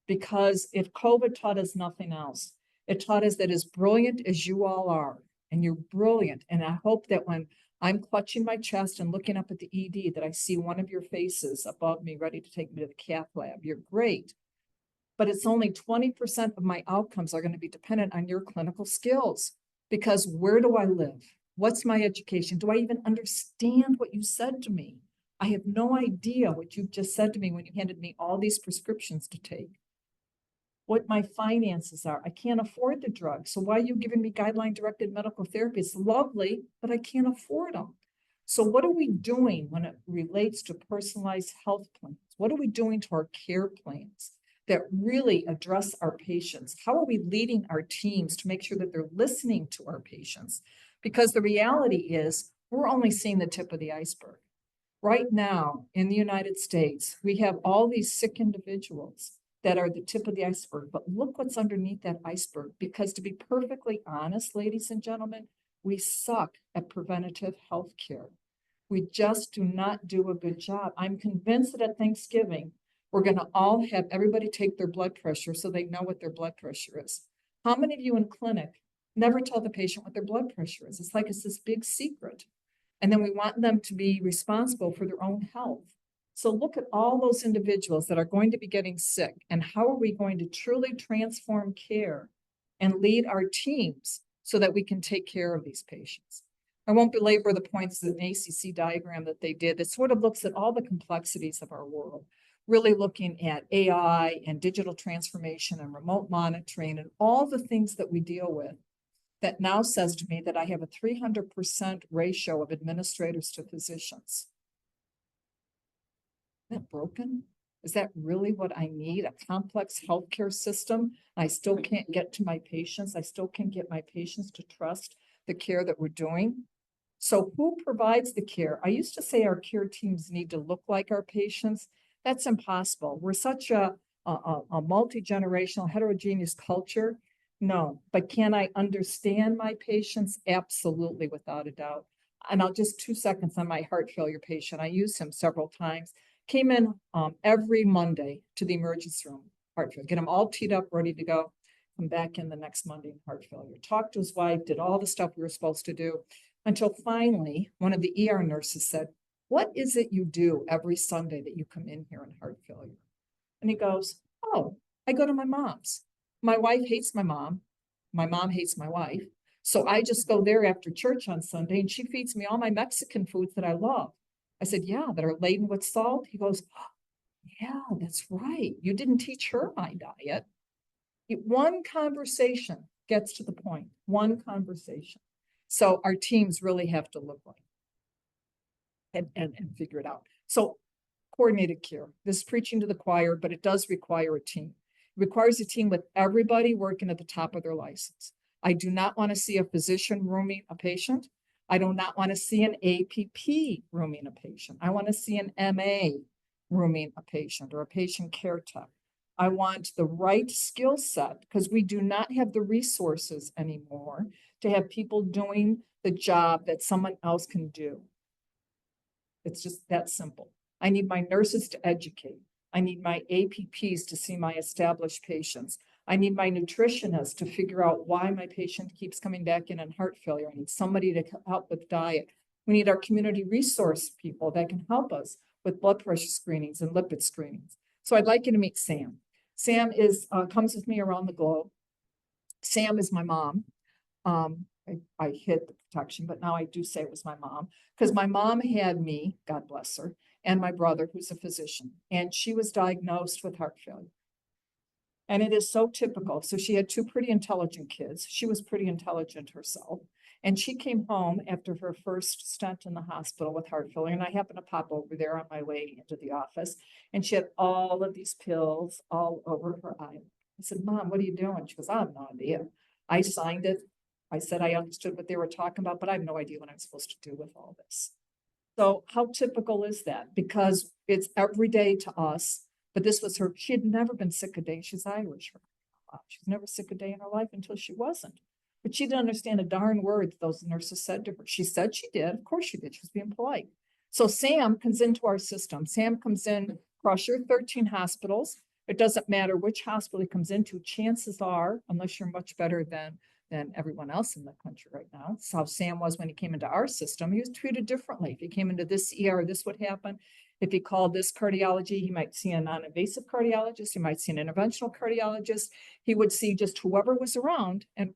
Because if COVID taught us nothing else, it taught us that as brilliant as you all are, and you're brilliant, and I hope that when I'm clutching my chest and looking up at the ED, that I see one of your faces above me ready to take me to the cath lab. You're great. But it's only 20% of my outcomes are going to be dependent on your clinical skills. Because where do I live? What's my education? Do I even understand what you said to me? I have no idea what you've just said to me when you handed me all these prescriptions to take. What my finances are. I can't afford the drug. So why are you giving me guideline-directed medical therapy? It's lovely, but I can't afford them. So what are we doing when it relates to personalized health plans? What are we doing to our care plans that really address our patients? How are we leading our teams to make sure that they're listening to our patients? Because the reality is we're only seeing the tip of the iceberg. Right now in the United States, we have all these sick individuals that are the tip of the iceberg. But look what's underneath that iceberg, because to be perfectly honest, ladies and gentlemen, we suck at preventative health care. We just do not do a good job. I'm convinced that at Thanksgiving, we're going to all have everybody take their blood pressure so they know what their blood pressure is. How many of you in clinic never tell the patient what their blood pressure is? It's like it's this big secret. And then we want them to be responsible for their own health. So look at all those individuals that are going to be getting sick, and how are we going to truly transform care and lead our teams so that we can take care of these patients. I won't belabor the points of the ACC diagram that they did. It sort of looks at all the complexities of our world, really looking at AI and digital transformation and remote monitoring and all the things that we deal with, that now says to me that I have a 300% ratio of administrators to physicians. Isn't that broken? Is that really what I need? A complex healthcare system? I still can't get to my patients. I still can't get my patients to trust the care that we're doing. So who provides the care? I used to say our care teams need to look like our patients. That's impossible. We're such a multi-generational, heterogeneous culture. No, but can I understand my patients? Absolutely, without a doubt. And I'll just 2 seconds on my heart failure patient. I used him several times. Came in every Monday to the emergency room, heart failure, get him all teed up, ready to go. Come back in the next Monday, heart failure. Talked to his wife, did all the stuff we were supposed to do, until finally one of the ER nurses said, "What is it you do every Sunday that you come in here in heart failure?" And he goes, "Oh, I go to my mom's. My wife hates my mom. My mom hates my wife. So I just go there after church on Sunday, and she feeds me all my Mexican foods that I love." I said, "Yeah, that are laden with salt." He goes, "Yeah, that's right. You didn't teach her my diet." One conversation gets to the point, one conversation. So our teams really have to look like and figure it out. So coordinated care, this is preaching to the choir, but it does require a team. It requires a team with everybody working at the top of their license. I do not want to see a physician rooming a patient. I do not want to see an APP rooming a patient. I want to see an MA rooming a patient or a patient care tech. I want the right skill set, because we do not have the resources anymore to have people doing the job that someone else can do. It's just that simple. I need my nurses to educate. I need my APPs to see my established patients. I need my nutritionist to figure out why my patient keeps coming back in on heart failure. I need somebody to help with diet. We need our community resource people that can help us with blood pressure screenings and lipid screenings. So I'd like you to meet Sam. Sam comes with me around the globe. Sam is my mom. I hid the protection, but now I do say it was my mom because my mom had me, God bless her, and my brother, who's a physician, and she was diagnosed with heart failure. And it is so typical. So she had two pretty intelligent kids. She was pretty intelligent herself. And she came home after her first stent in the hospital with heart failure. And I happened to pop over there on my way into the office. And she had all of these pills all over her eye. I said, Mom, what are you doing? She goes, I have no idea. I signed it. I said I understood what they were talking about, but I have no idea what I'm supposed to do with all this. So how typical is that? Because it's every day to us. But this was her, she had never been sick a day. She's Irish. She's never sick a day in her life until she wasn't. But she didn't understand a darn word that those nurses said to her. She said she did. Of course she did. She was being polite. So Sam comes into our system. Sam comes in across your 13 hospitals. It doesn't matter which hospital he comes into. Chances are, unless you're much better than everyone else in the country right now. That's how Sam was when he came into our system. He was treated differently. If he came into this ER, this would happen. If he called this cardiology, he might see a non-invasive cardiologist. He might see an interventional cardiologist. He would see just whoever was around and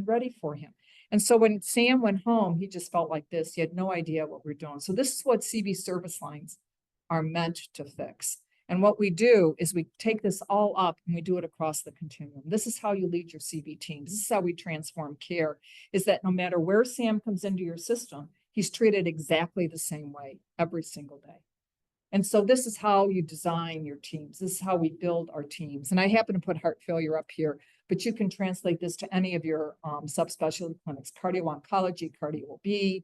ready for him. And so when Sam went home, he just felt like this. He had no idea what we're doing. So this is what CV service lines are meant to fix. And what we do is we take this all up and we do it across the continuum. This is how you lead your CV teams. This is how we transform care, is that no matter where Sam comes into your system, he's treated exactly the same way every single day. And so this is how you design your teams. This is how we build our teams. And I happen to put heart failure up here, but you can translate this to any of your subspecialty clinics, cardio-oncology, cardio-OB,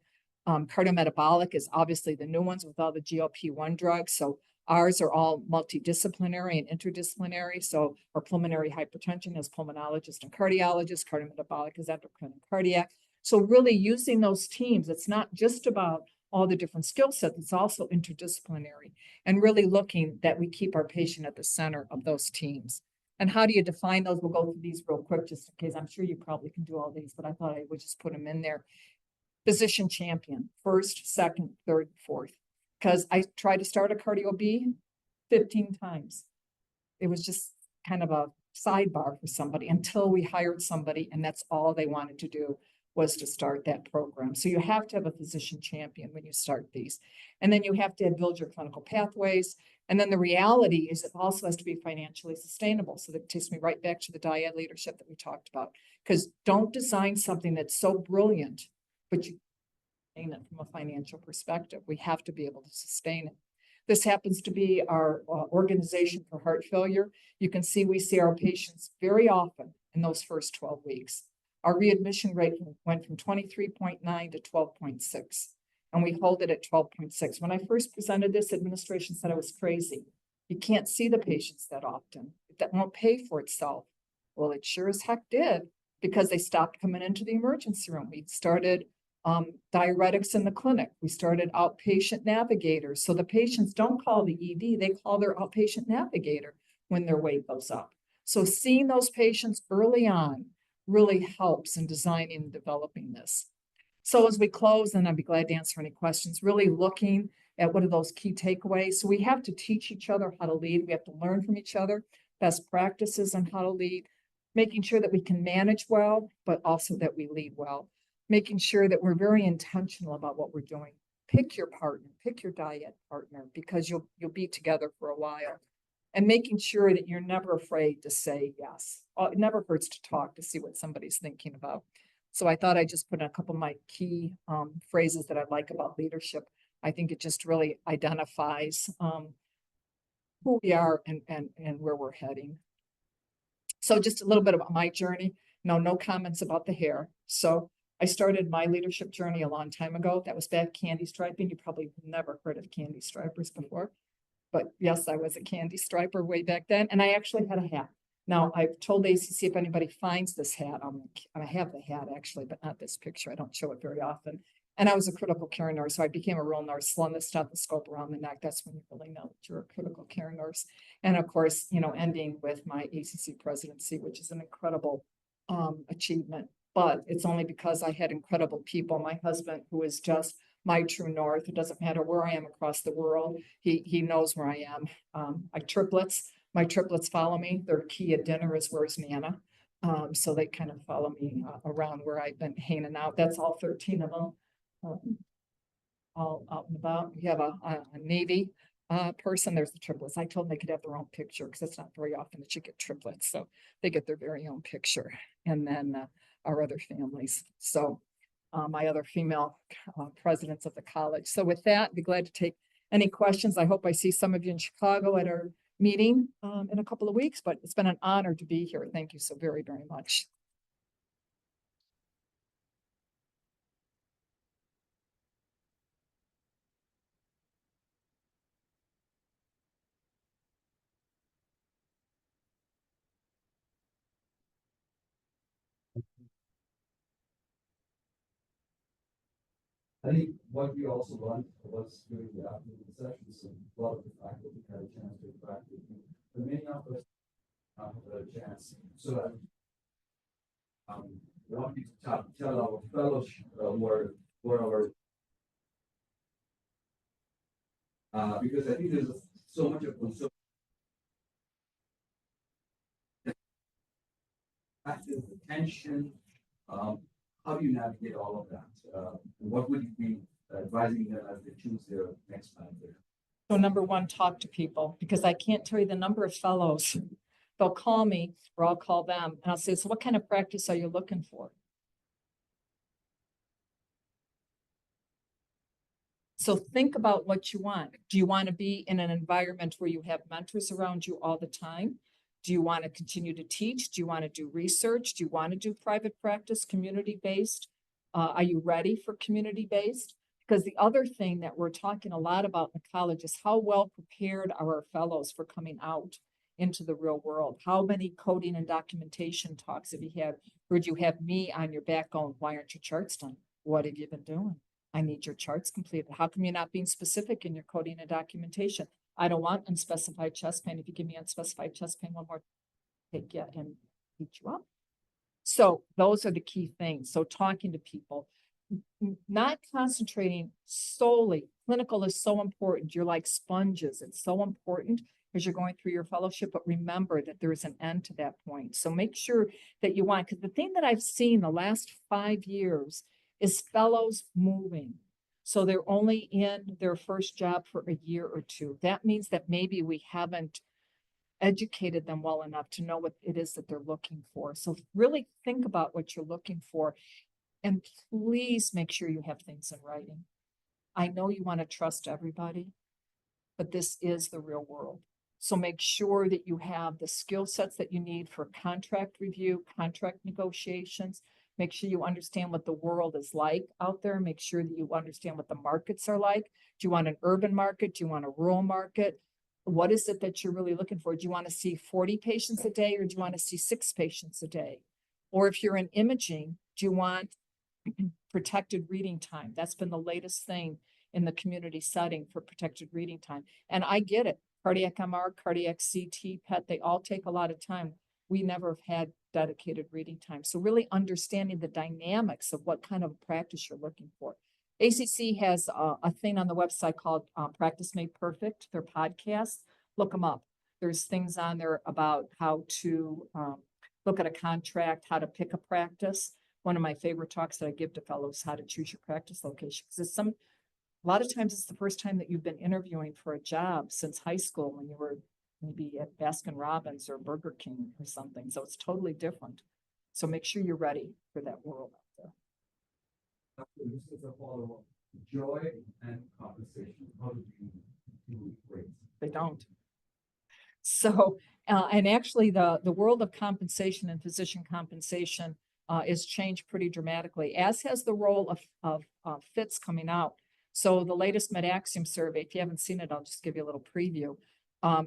cardiometabolic is obviously the new ones with all the GLP-1 drugs. So ours are all multidisciplinary and interdisciplinary. So our pulmonary hypertension is pulmonologist and cardiologist, cardiometabolic is endocrine and cardiac. So really using those teams, it's not just about all the different skill sets, it's also interdisciplinary and really looking that we keep our patient at the center of those teams. And how do you define those? We'll go through these real quick, just in case. I'm sure you probably can do all these, but I thought I would just put them in there. Physician champion, first, second, third, fourth. Because I tried to start a cardio B 15 times. It was just kind of a sidebar for somebody until we hired somebody, and that's all they wanted to do was to start that program. So you have to have a physician champion when you start these. And then you have to build your clinical pathways. And then the reality is it also has to be financially sustainable. So that takes me right back to the Dyad leadership that we talked about. Because don't design something that's so brilliant, but you sustain it from a financial perspective. We have to be able to sustain it. This happens to be our organization for heart failure. You can see we see our patients very often in those first 12 weeks. Our readmission rate went from 23.9 to 12.6, and we hold it at 12.6. When I first presented this, administration said I was crazy. You can't see the patients that often. That won't pay for itself. Well, it sure as heck did, because they stopped coming into the emergency room. We started diuretics in the clinic. We started outpatient navigators. So the patients don't call the ED, they call their outpatient navigator when their weight goes up. So seeing those patients early on really helps in designing and developing this. So as we close, and I'd be glad to answer any questions, really looking at what are those key takeaways. So we have to teach each other how to lead. We have to learn from each other, best practices on how to lead, making sure that we can manage well, but also that we lead well, making sure that we're very intentional about what we're doing. Pick your partner, pick your Dyad partner, because you'll be together for a while. And making sure that you're never afraid to say yes. It never hurts to talk to see what somebody's thinking about. So I thought I'd just put in a couple of my key phrases that I like about leadership. I think it just really identifies who we are and where we're heading. So just a little bit about my journey. No comments about the hair. So I started my leadership journey a long time ago. That was back candy striping. You probably never heard of candy stripers before. But yes, I was a candy striper way back then. And I actually had a hat. Now, I've told ACC if anybody finds this hat, I have the hat actually, but not this picture. I don't show it very often. And I was a critical care nurse, so I became a real nurse, slung the stethoscope around the neck. That's when you really know that you're a critical care nurse. And of course, ending with my ACC presidency, which is an incredible achievement. But it's only because I had incredible people. My husband, who is just my true north, it doesn't matter where I am across the world. He knows where I am. My triplets follow me. Their key at dinner is where's Nana. So they kind of follow me around where I've been hanging out. That's all 13 of them. All out and about. We have a Navy person. There's the triplets. I told them they could have their own picture because it's not very often that you get triplets. So they get their very own picture. And then our other families. So my other female presidents of the college. So with that, I'd be glad to take any questions. I hope I see some of you in Chicago at our meeting in a couple of weeks, but it's been an honor to be here. Thank you so very, very much. I think what we also learned was during the afternoon sessions, and a lot of the faculty had a chance to interact with me. But many of us have had a chance. So I want you to tell our fellows where our because I think there's so much of concern. Active attention. How do you navigate all of that? What would you be advising them as they choose their next path there? So number one, talk to people, because I can't tell you the number of fellows. They'll call me or I'll call them and I'll say, so what kind of practice are you looking for? So think about what you want. Do you want to be in an environment where you have mentors around you all the time? Do you want to continue to teach? Do you want to do research? Do you want to do private practice, community-based? Are you ready for community-based? Because the other thing that we're talking a lot about in the college is how well prepared are our fellows for coming out into the real world? How many coding and documentation talks have you had? Or do you have me on your back going, why aren't your charts done? What have you been doing? I need your charts completed. How come you're not being specific in your coding and documentation? I don't want unspecified chest pain. If you give me unspecified chest pain, one more take you and beat you up. So those are the key things. So talking to people, not concentrating solely. Clinical is so important. You're like sponges. It's so important as you're going through your fellowship, but remember that there is an end to that point. So make sure that you want, because the thing that I've seen the last 5 years is fellows moving. So they're only in their first job for a year or two. That means that maybe we haven't educated them well enough to know what it is that they're looking for. So really think about what you're looking for, and please make sure you have things in writing. I know you want to trust everybody, but this is the real world. So make sure that you have the skill sets that you need for contract review, contract negotiations. Make sure you understand what the world is like out there. Make sure that you understand what the markets are like. Do you want an urban market? Do you want a rural market? What is it that you're really looking for? Do you want to see 40 patients a day, or do you want to see 6 patients a day? Or if you're in imaging, do you want protected reading time? That's been the latest thing in the community setting for protected reading time. And I get it. Cardiac MR, cardiac CT, PET, they all take a lot of time. We never have had dedicated reading time. So really understanding the dynamics of what kind of practice you're looking for. ACC has a thing on the website called Practice Made Perfect, their podcast. Look them up. There's things on there about how to look at a contract, how to pick a practice. One of my favorite talks that I give to fellows, how to choose your practice location. Because a lot of times it's the first time that you've been interviewing for a job since high school when you were maybe at Baskin Robbins or Burger King or something. So it's totally different. So make sure you're ready for that world out there. Just as a follow-up, joy and compensation, how do you equate? They don't. So, and actually the world of compensation and physician compensation is changed pretty dramatically, as has the role of FITs coming out. So the latest MedAxiom survey, if you haven't seen it, I'll just give you a little preview.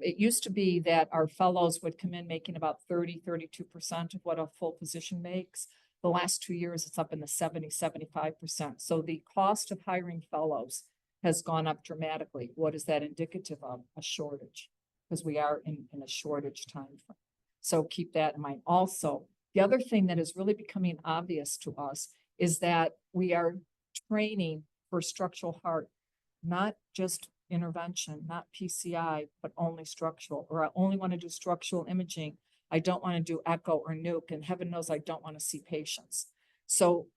It used to be that our fellows would come in making about 32% of what a full physician makes. The last 2 years, it's up in the 75%. So the cost of hiring fellows has gone up dramatically. What is that indicative of? A shortage, because we are in a shortage time frame. So keep that in mind. Also, the other thing that is really becoming obvious to us is that we are training for structural heart, not just intervention, not PCI, but only structural, or I only want to do structural imaging. I don't want to do echo or nuke, and heaven knows I don't want to see patients. So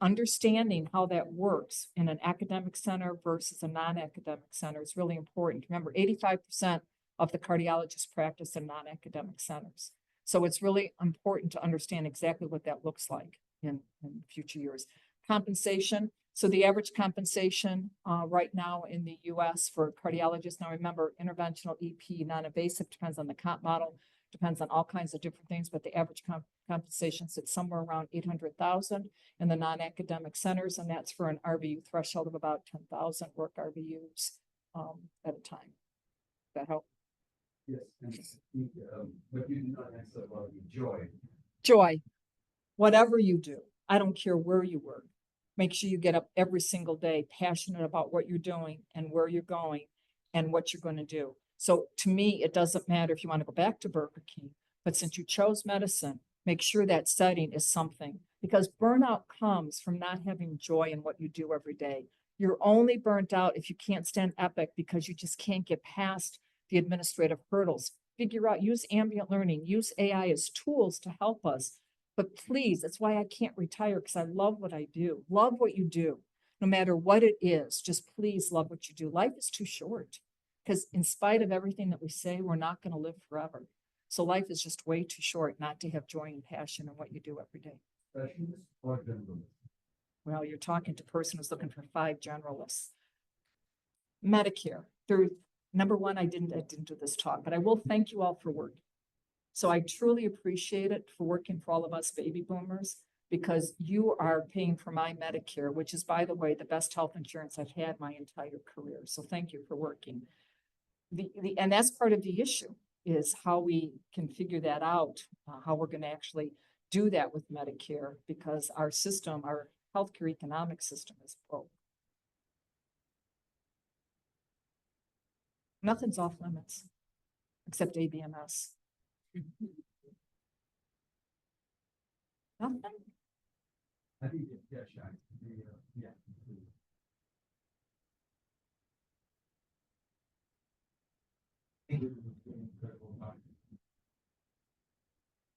understanding how that works in an academic center versus a non-academic center is really important. Remember, 85% of the cardiologists practice in non-academic centers. So it's really important to understand exactly what that looks like in future years. Compensation. So the average compensation right now in the US for cardiologists, now remember, interventional EP, non-invasive, depends on the comp model, depends on all kinds of different things, but the average compensation sits somewhere around 800,000 in the non-academic centers, and that's for an RVU threshold of about 10,000 work RVUs at a time. That help? Yes, and but you did not answer about joy. Joy, whatever you do, I don't care where you work. Make sure you get up every single day, passionate about what you're doing and where you're going and what you're going to do. So to me, it doesn't matter if you want to go back to Burger King, but since you chose medicine, make sure that setting is something, because burnout comes from not having joy in what you do every day. You're only burnt out if you can't stand Epic because you just can't get past the administrative hurdles. Figure out, use ambient learning, use AI as tools to help us. But please, that's why I can't retire, because I love what I do. Love what you do, no matter what it is. Just please love what you do. Life is too short, because in spite of everything that we say, we're not going to live forever. So life is just way too short not to have joy and passion in what you do every day. Specialist or generalist? Well, you're talking to a person who's looking for 5 generalists. Medicare. There, number one, I didn't do this talk, but I will thank you all for working. So I truly appreciate it for working for all of us baby boomers, because you are paying for my Medicare, which is, by the way, the best health insurance I've had my entire career. So thank you for working. And that's part of the issue, is how we can figure that out, how we're going to actually do that with Medicare, because our system, our healthcare economic system is broke. Nothing's off limits except ABMS. Nothing. I think, yeah, sure. Yeah.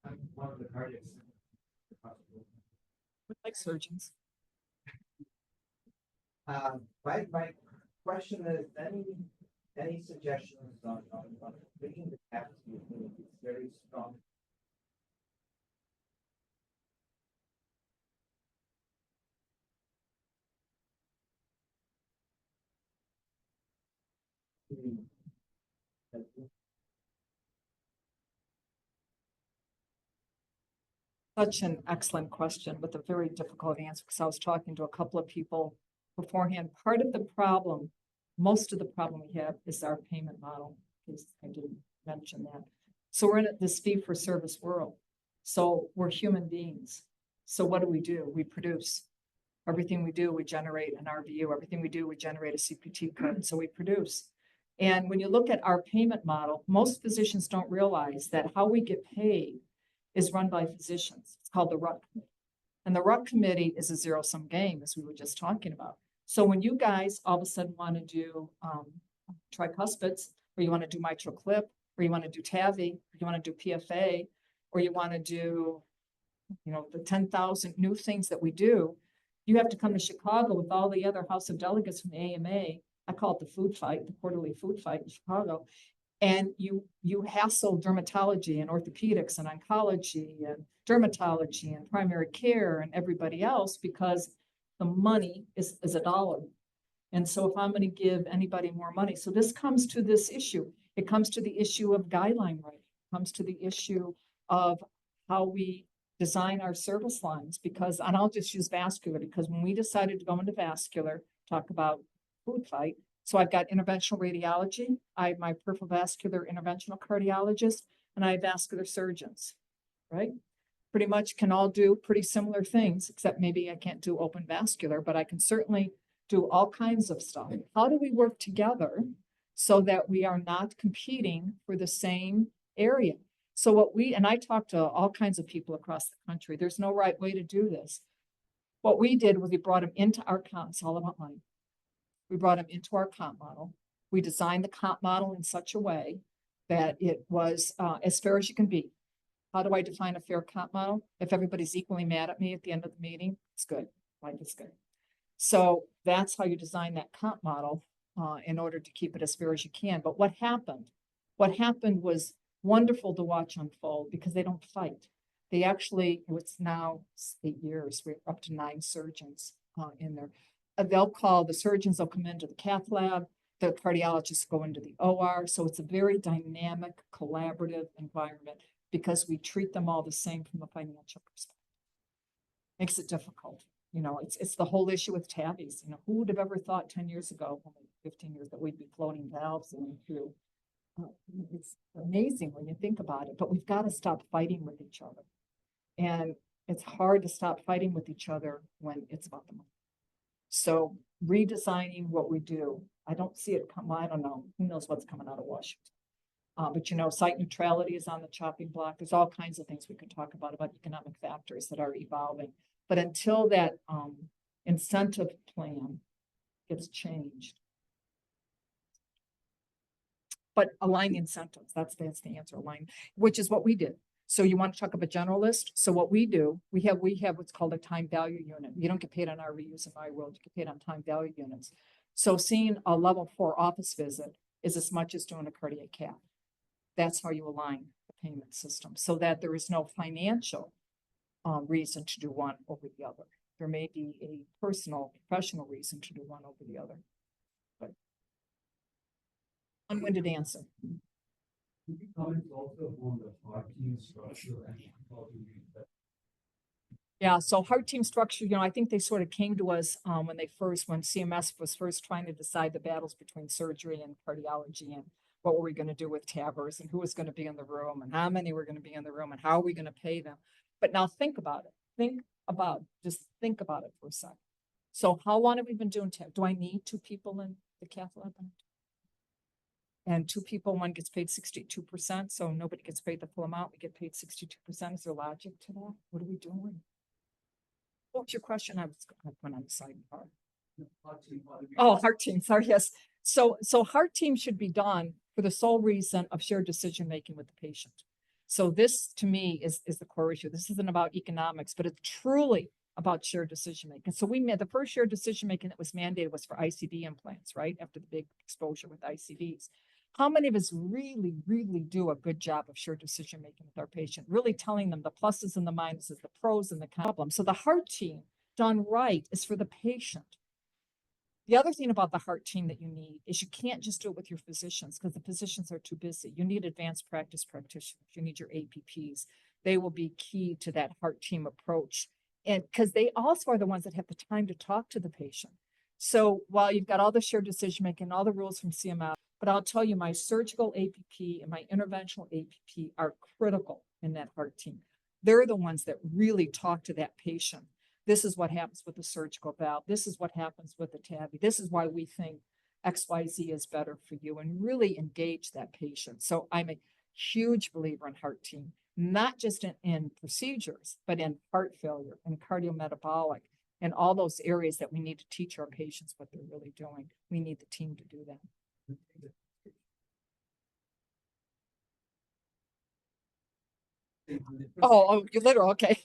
I'm one of the cardiac Like surgeons. My question is, any suggestions on bridging the gaps between these very strong? Such an excellent question with a very difficult answer, because I was talking to a couple of people beforehand. Part of the problem, most of the problem we have, is our payment model. Because I didn't mention that. So we're in this fee for service world. So we're human beings. So what do? We produce. Everything we do, we generate an RVU. Everything we do, we generate a CPT code. So we produce. And when you look at our payment model, most physicians don't realize that how we get paid is run by physicians. It's called the RUC committee. And the RUC committee is a zero-sum game, as we were just talking about. So when you guys all of a sudden want to do tricuspids, or you want to do mitral clip, or you want to do TAVI, or you want to do PFA, or you want to do, the 10,000 new things that we do, you have to come to Chicago with all the other House of Delegates from the AMA. I call it the food fight, the quarterly food fight in Chicago. And you hassle dermatology and orthopedics and oncology and dermatology and primary care and everybody else, because the money is $1. And so if I'm going to give anybody more money, so this comes to this issue. It comes to the issue of guideline writing. It comes to the issue of how we design our service lines, because, and I'll just use vascular, because when we decided to go into vascular, talk about food fight. So I've got interventional radiology, I have my peripheral vascular interventional cardiologist, and I have vascular surgeons, right? pretty much can all do pretty similar things, except maybe I can't do open vascular, but I can certainly do all kinds of stuff. How do we work together so that we are not competing for the same area? So what we, and I talked to all kinds of people across the country, there's no right way to do this. What we did was we brought them into our comp, it's all about money. We brought them into our comp model. We designed the comp model in such a way that it was as fair as you can be. How do I define a fair comp model? If everybody's equally mad at me at the end of the meeting, it's good. Life is good. So that's how you design that comp model in order to keep it as fair as you can. But what happened? What happened was wonderful to watch unfold because they don't fight. They actually, it's now 8 years, we're up to 9 surgeons in there. They'll call, the surgeons will come into the cath lab, the cardiologists go into the OR. So it's a very dynamic, collaborative environment because we treat them all the same from a financial perspective. Makes it difficult. You know, it's the whole issue with tabbies. You know, who would have ever thought 10 years ago, 15 years, that we'd be floating valves and through. It's amazing when you think about it, but we've got to stop fighting with each other. And it's hard to stop fighting with each other when it's about the money. So redesigning what we do, I don't see it come, I don't know, who knows what's coming out of Washington. But you know, site neutrality is on the chopping block. There's all kinds of things we can talk about economic factors that are evolving. But until that incentive plan gets changed. But align incentives, that's the answer, align, which is what we did. So you want to talk about generalist? So what we do, we have what's called a time value unit. You don't get paid on RVUs in my world, you get paid on time value units. So seeing a level 4 office visit is as much as doing a cardiac cath. That's how you align the payment system so that there is no financial reason to do one over the other. There may be a personal, professional reason to do one over the other. But unwinded answer. Could you comment also on the heart team structure and how do you that? Yeah, so heart team structure, you know, I think they sort of came to us when CMS was first trying to decide the battles between surgery and cardiology and what were we going to do with TAVRs and who was going to be in the room and how many were going to be in the room and how are we going to pay them. But now think about it. Just think about it for a second. So how long have we been doing TAVR? Do I need 2 people in the cath lab? And 2 people, one gets paid 62%, so nobody gets paid the full amount. We get paid 62%. Is there logic to that? What are we doing? What was your question? I went on the sidebar. Oh, heart team. Sorry, yes. So heart team should be done for the sole reason of shared decision making with the patient. So this, to me, is the core issue. This isn't about economics, but it's truly about shared decision making. So we made the first shared decision making that was mandated was for ICD implants, right? After the big exposure with ICDs. How many of us really, really do a good job of shared decision making with our patient, really telling them the pluses and the minuses, the pros and the problems? So the heart team done right is for the patient. The other thing about the heart team that you need is you can't just do it with your physicians because the physicians are too busy. You need advanced practice practitioners. You need your APPs. They will be key to that heart team approach. And because they also are the ones that have the time to talk to the patient. So while you've got all the shared decision making, all the rules from CMS, but I'll tell you, my surgical APP and my interventional APP are critical in that heart team. They're the ones that really talk to that patient. This is what happens with the surgical valve. This is what happens with the TAVI. This is why we think XYZ is better for you, and really engage that patient. So I'm a huge believer in heart team, not just in procedures, but in heart failure and cardiometabolic and all those areas that we need to teach our patients what they're really doing. We need the team to do that. Oh, you literal, okay.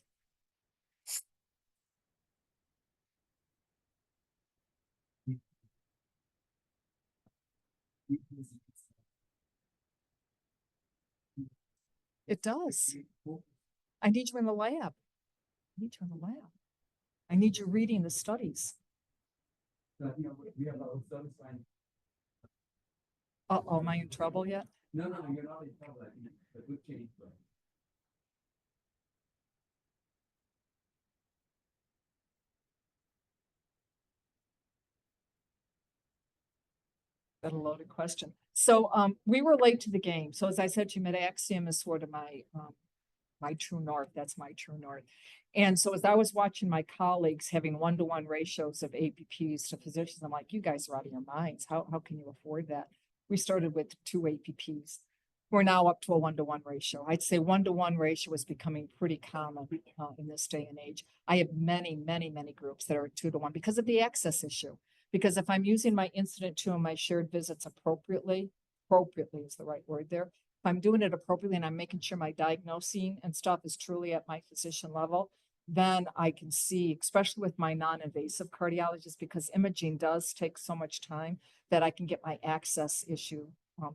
It does. I need you in the lab. I need you in the lab. I need you reading the studies. We have our service line. Uh-oh, am I in trouble yet? No, you're not in trouble. I think it's a good change. That a loaded question. So we were late to the game. So as I said to you, Mid-Axiom is sort of my my true north. That's my true north. And so as I was watching my colleagues having one-to-one ratios of APPs to physicians, I'm like, you guys are out of your minds. How can you afford that? We started with 2 APPs. We're now up to a one-to-one ratio. I'd say one-to-one ratio is becoming pretty common in this day and age. I have many, many, many groups that are 2-to-1 because of the access issue. Because if I'm using my incident to and my shared visits appropriately is the right word there. If I'm doing it appropriately and I'm making sure my diagnosing and stuff is truly at my physician level, then I can see, especially with my non-invasive cardiologist, because imaging does take so much time, that I can get my access issue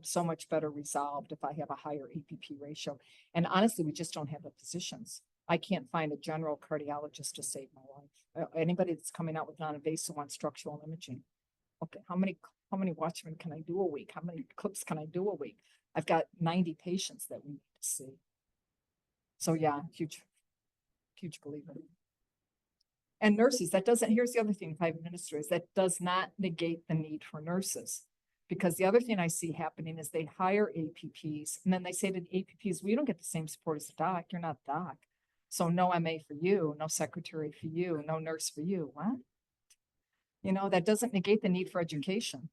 so much better resolved if I have a higher APP ratio. And honestly, we just don't have the physicians. I can't find a general cardiologist to save my life. Anybody that's coming out with non-invasive on structural imaging. Okay, how many Watchmen can I do a week? How many clips can I do a week? I've got 90 patients that we need to see. So yeah, huge believer. And nurses, here's the other thing, if I have administrators, that does not negate the need for nurses. Because the other thing I see happening is they hire APPs and then they say to the APPs, well, you don't get the same support as a doc. You're not doc. So no MA for you, no secretary for you, no nurse for you. What? You know, that doesn't negate the need for education.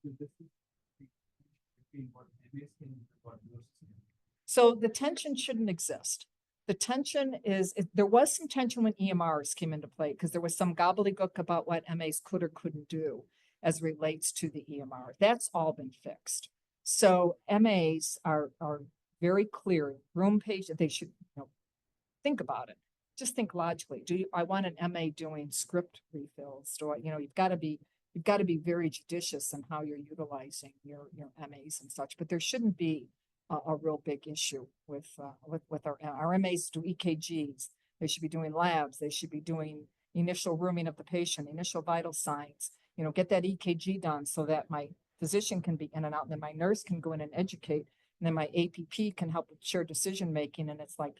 So the tension shouldn't exist. The tension is, there was some tension when EMRs came into play because there was some gobbledygook about what MAs could or couldn't do as relates to the EMR. That's all been fixed. So MAs are very clear. Room page, they should, think about it. Just think logically. I want an MA doing script refills? You've got to be very judicious in how you're utilizing your MAs and such. But there shouldn't be a real big issue with our MAs do EKGs. They should be doing labs. They should be doing initial rooming of the patient, initial vital signs. Get that EKG done so that my physician can be in and out, and then my nurse can go in and educate, and then my APP can help with shared decision making. And it's like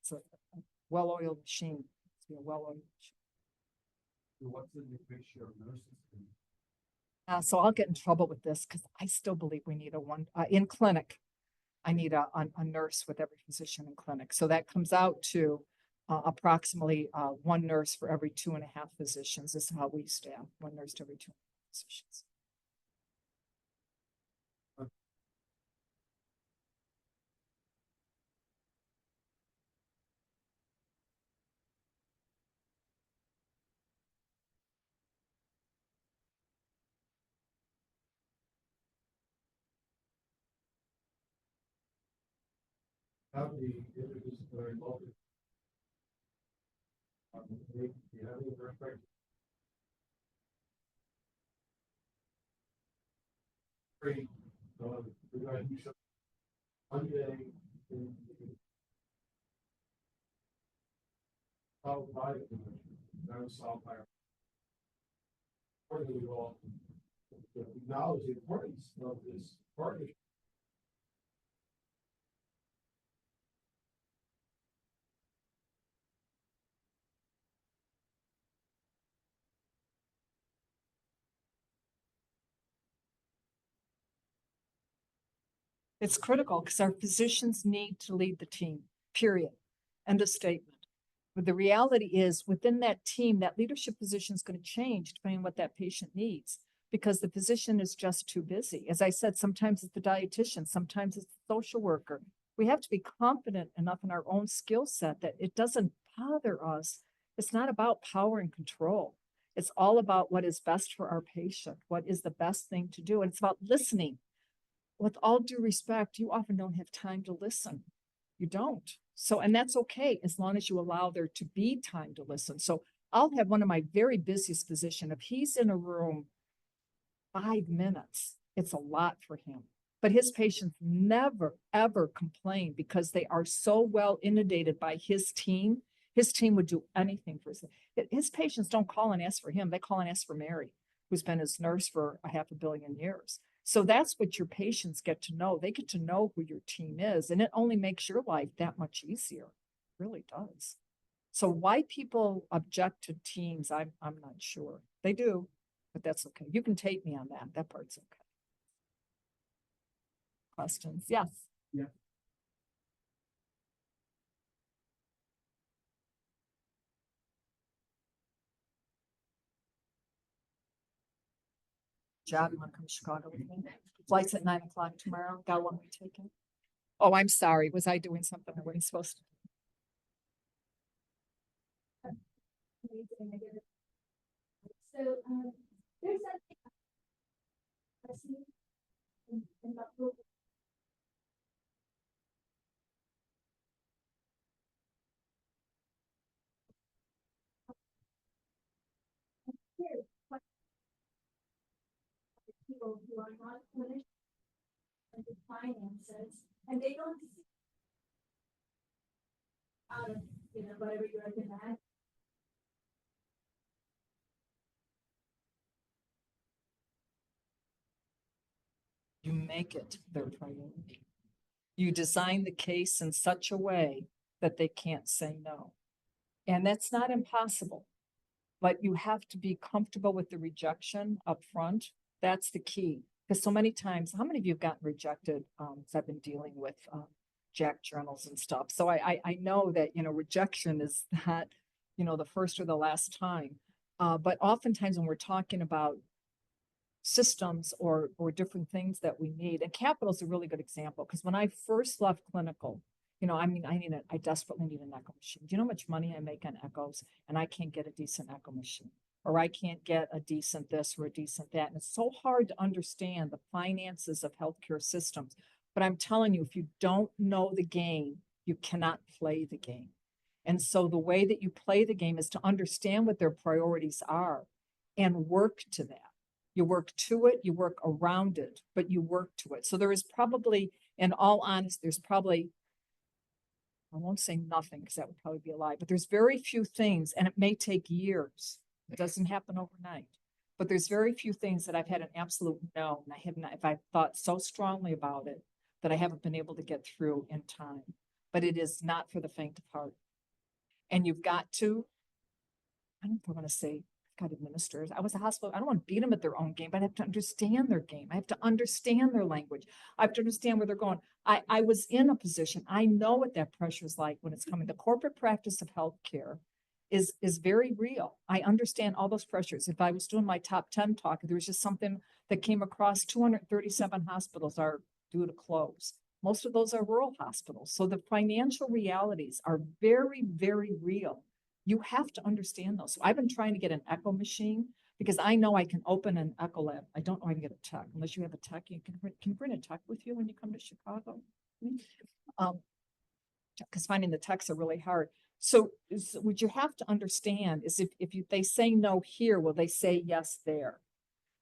it's a well-oiled machine. It's a well-oiled machine. So what's the ratio of nurses? So I'll get in trouble with this because I still believe we need in clinic. I need a nurse with every physician in clinic. So that comes out to approximately 1 nurse for every 2.5 physicians. This is how we staff, 1 nurse to every 2 physicians. How the interdisciplinary focus? Do you have any perspective? Great. We're going to show one day in solved by the convention, that was solved by our. Accordingly, we all acknowledge the importance of this partnership. It's critical because our physicians need to lead the team, period. End of statement. But the reality is within that team, that leadership position is going to change depending on what that patient needs because the physician is just too busy. As I said, sometimes it's the dietitian, sometimes it's the social worker. We have to be confident enough in our own skill set that it doesn't bother us. It's not about power and control. It's all about what is best for our patient, what is the best thing to do. And it's about listening. With all due respect, you often don't have time to listen. You don't. So, and that's okay as long as you allow there to be time to listen. So I'll have one of my very busiest physicians. If he's in a room 5 minutes, it's a lot for him. But his patients never, ever complain because they are so well inundated by his team. His team would do anything for his patients don't call and ask for him. They call and ask for Mary, who's been his nurse for 500 million years. So that's what your patients get to know. They get to know who your team is, and it only makes your life that much easier. It really does. So why people object to teams, I'm not sure. They do, but that's okay. You can tape me on that. That part's okay. Questions? Yes. Yeah. Job, you want to come to Chicago with me? Flight's at 9 o'clock tomorrow. Got one we taking? Oh, I'm sorry. Was I doing something I wasn't supposed to? So, there's something I see in the book. Here, what people who are not clinicians and the finances, and they don't see out of, whatever you recommend. You make it their priority. You design the case in such a way that they can't say no. And that's not impossible, but you have to be comfortable with the rejection up front. That's the key. Because so many times, how many of you have gotten rejected? 'Cause I've been dealing with Jack journals and stuff. So I know that, rejection is not, the first or the last time. But oftentimes when we're talking about systems or different things that we need. And capital is a really good example because when I first left clinical, I desperately need an echo machine. Do you know how much money I make on echoes? And I can't get a decent echo machine, or I can't get a decent this or a decent that. And it's so hard to understand the finances of healthcare systems. But I'm telling you, if you don't know the game, you cannot play the game. And so the way that you play the game is to understand what their priorities are and work to that. You work to it, you work around it, but you work to it. So there is probably, in all honesty, there's probably, I won't say nothing because that would probably be a lie, but there's very few things, and it may take years. It doesn't happen overnight. But there's very few things that I've had an absolute no, and I have not, if I've thought so strongly about it, that I haven't been able to get through in time. But it is not for the faint of heart. And you've got to, I don't know if I want to say, God, administrators. I was a hospital. I don't want to beat them at their own game, but I have to understand their game. I have to understand their language. I have to understand where they're going. I was in a position. I know what that pressure is like when it's coming. The corporate practice of healthcare is very real. I understand all those pressures. If I was doing my top 10 talk, there was just something that came across. 237 hospitals are due to close. Most of those are rural hospitals. So the financial realities are very, very real. You have to understand those. So I've been trying to get an echo machine because I know I can open an echo lab. I don't know I can get a tech unless you have a tech. Can you bring a tech with you when you come to Chicago? Because finding the techs are really hard. So what you have to understand is if they say no here, will they say yes there?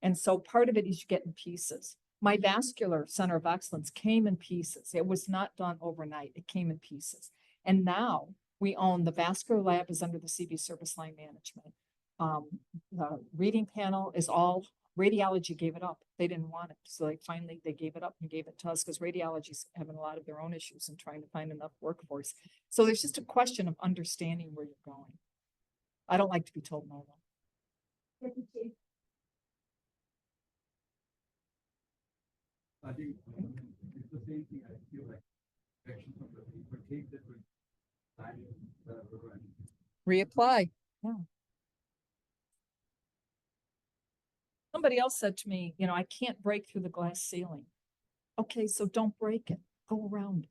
And so part of it is you get in pieces. My vascular center of excellence came in pieces. It was not done overnight. It came in pieces. And now we own the vascular lab is under the CB service line management. The reading panel is all radiology gave it up. They didn't want it. So they gave it up and gave it to us because radiology's having a lot of their own issues and trying to find enough workforce. So there's just a question of understanding where you're going. I don't like to be told no. I think it's the same thing. I feel like action from the people take that with time, and Reapply. Yeah. Somebody else said to me, I can't break through the glass ceiling. Okay, so don't break it. Go around it.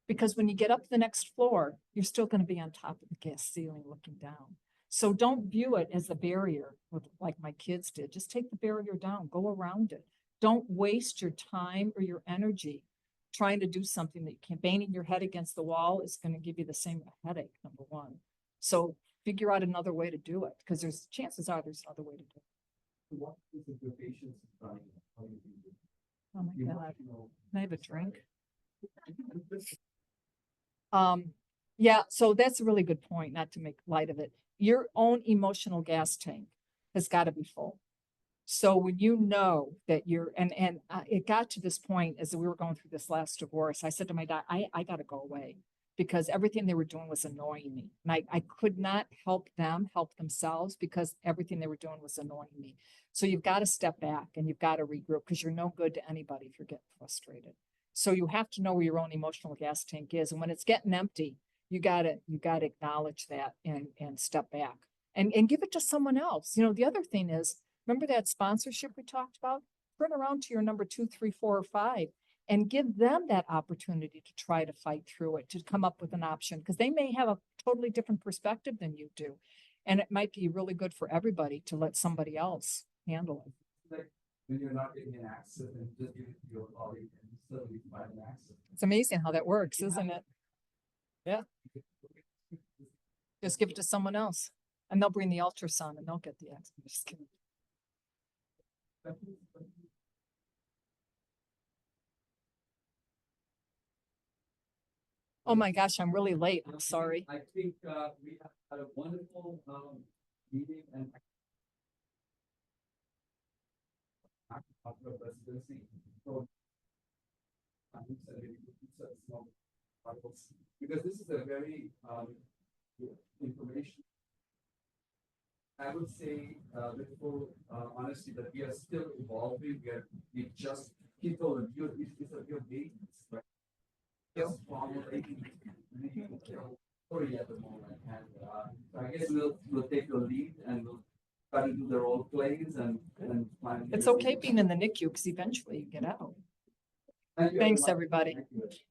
Because when you get up to the next floor, you're still going to be on top of the glass ceiling looking down. So don't view it as a barrier like my kids did. Just take the barrier down, go around it. Don't waste your time or your energy trying to do something that you can't. Banging your head against the wall is going to give you the same headache, number one. So figure out another way to do it because chances are there's another way to do it. what is it your patients is trying? How do you do it? Oh my You God. want to know. Can I have a drink? Yeah, so that's a really good point, not to make light of it. Your own emotional gas tank has got to be full. So when you know that it got to this point as we were going through this last divorce, I said to my dad, I got to go away because everything they were doing was annoying me. And I could not help them help themselves because everything they were doing was annoying me. So you've got to step back and you've got to regroup because you're no good to anybody if you're getting frustrated. So you have to know where your own emotional gas tank is. And when it's getting empty, you gotta acknowledge that and step back and give it to someone else. The other thing is Remember that sponsorship we talked about? Turn around to your number 2, 3, 4, or 5 and give them that opportunity to try to fight through it, to come up with an option, because they may have a totally different perspective than you do. And it might be really good for everybody to let somebody else handle it. Like when you're not getting an access and just give it to your colleague and suddenly find an access. It's amazing how that works, isn't it? Yeah. Just give it to someone else and they'll bring the ultrasound and they'll get the access. Just kidding. Oh my gosh, I'm really late. I'm sorry. I think we have had a wonderful meeting and after presidency. So because this is a very information. I would say with full honesty that we are still evolving. We just people and you it's a your babies, right? Just formulating story at the moment, and so I guess we'll take the lead and we'll try to do the role plays and finally. It's okay being in the NICU because eventually you get out. Thank you, Thanks, everyone. everybody. Thank you.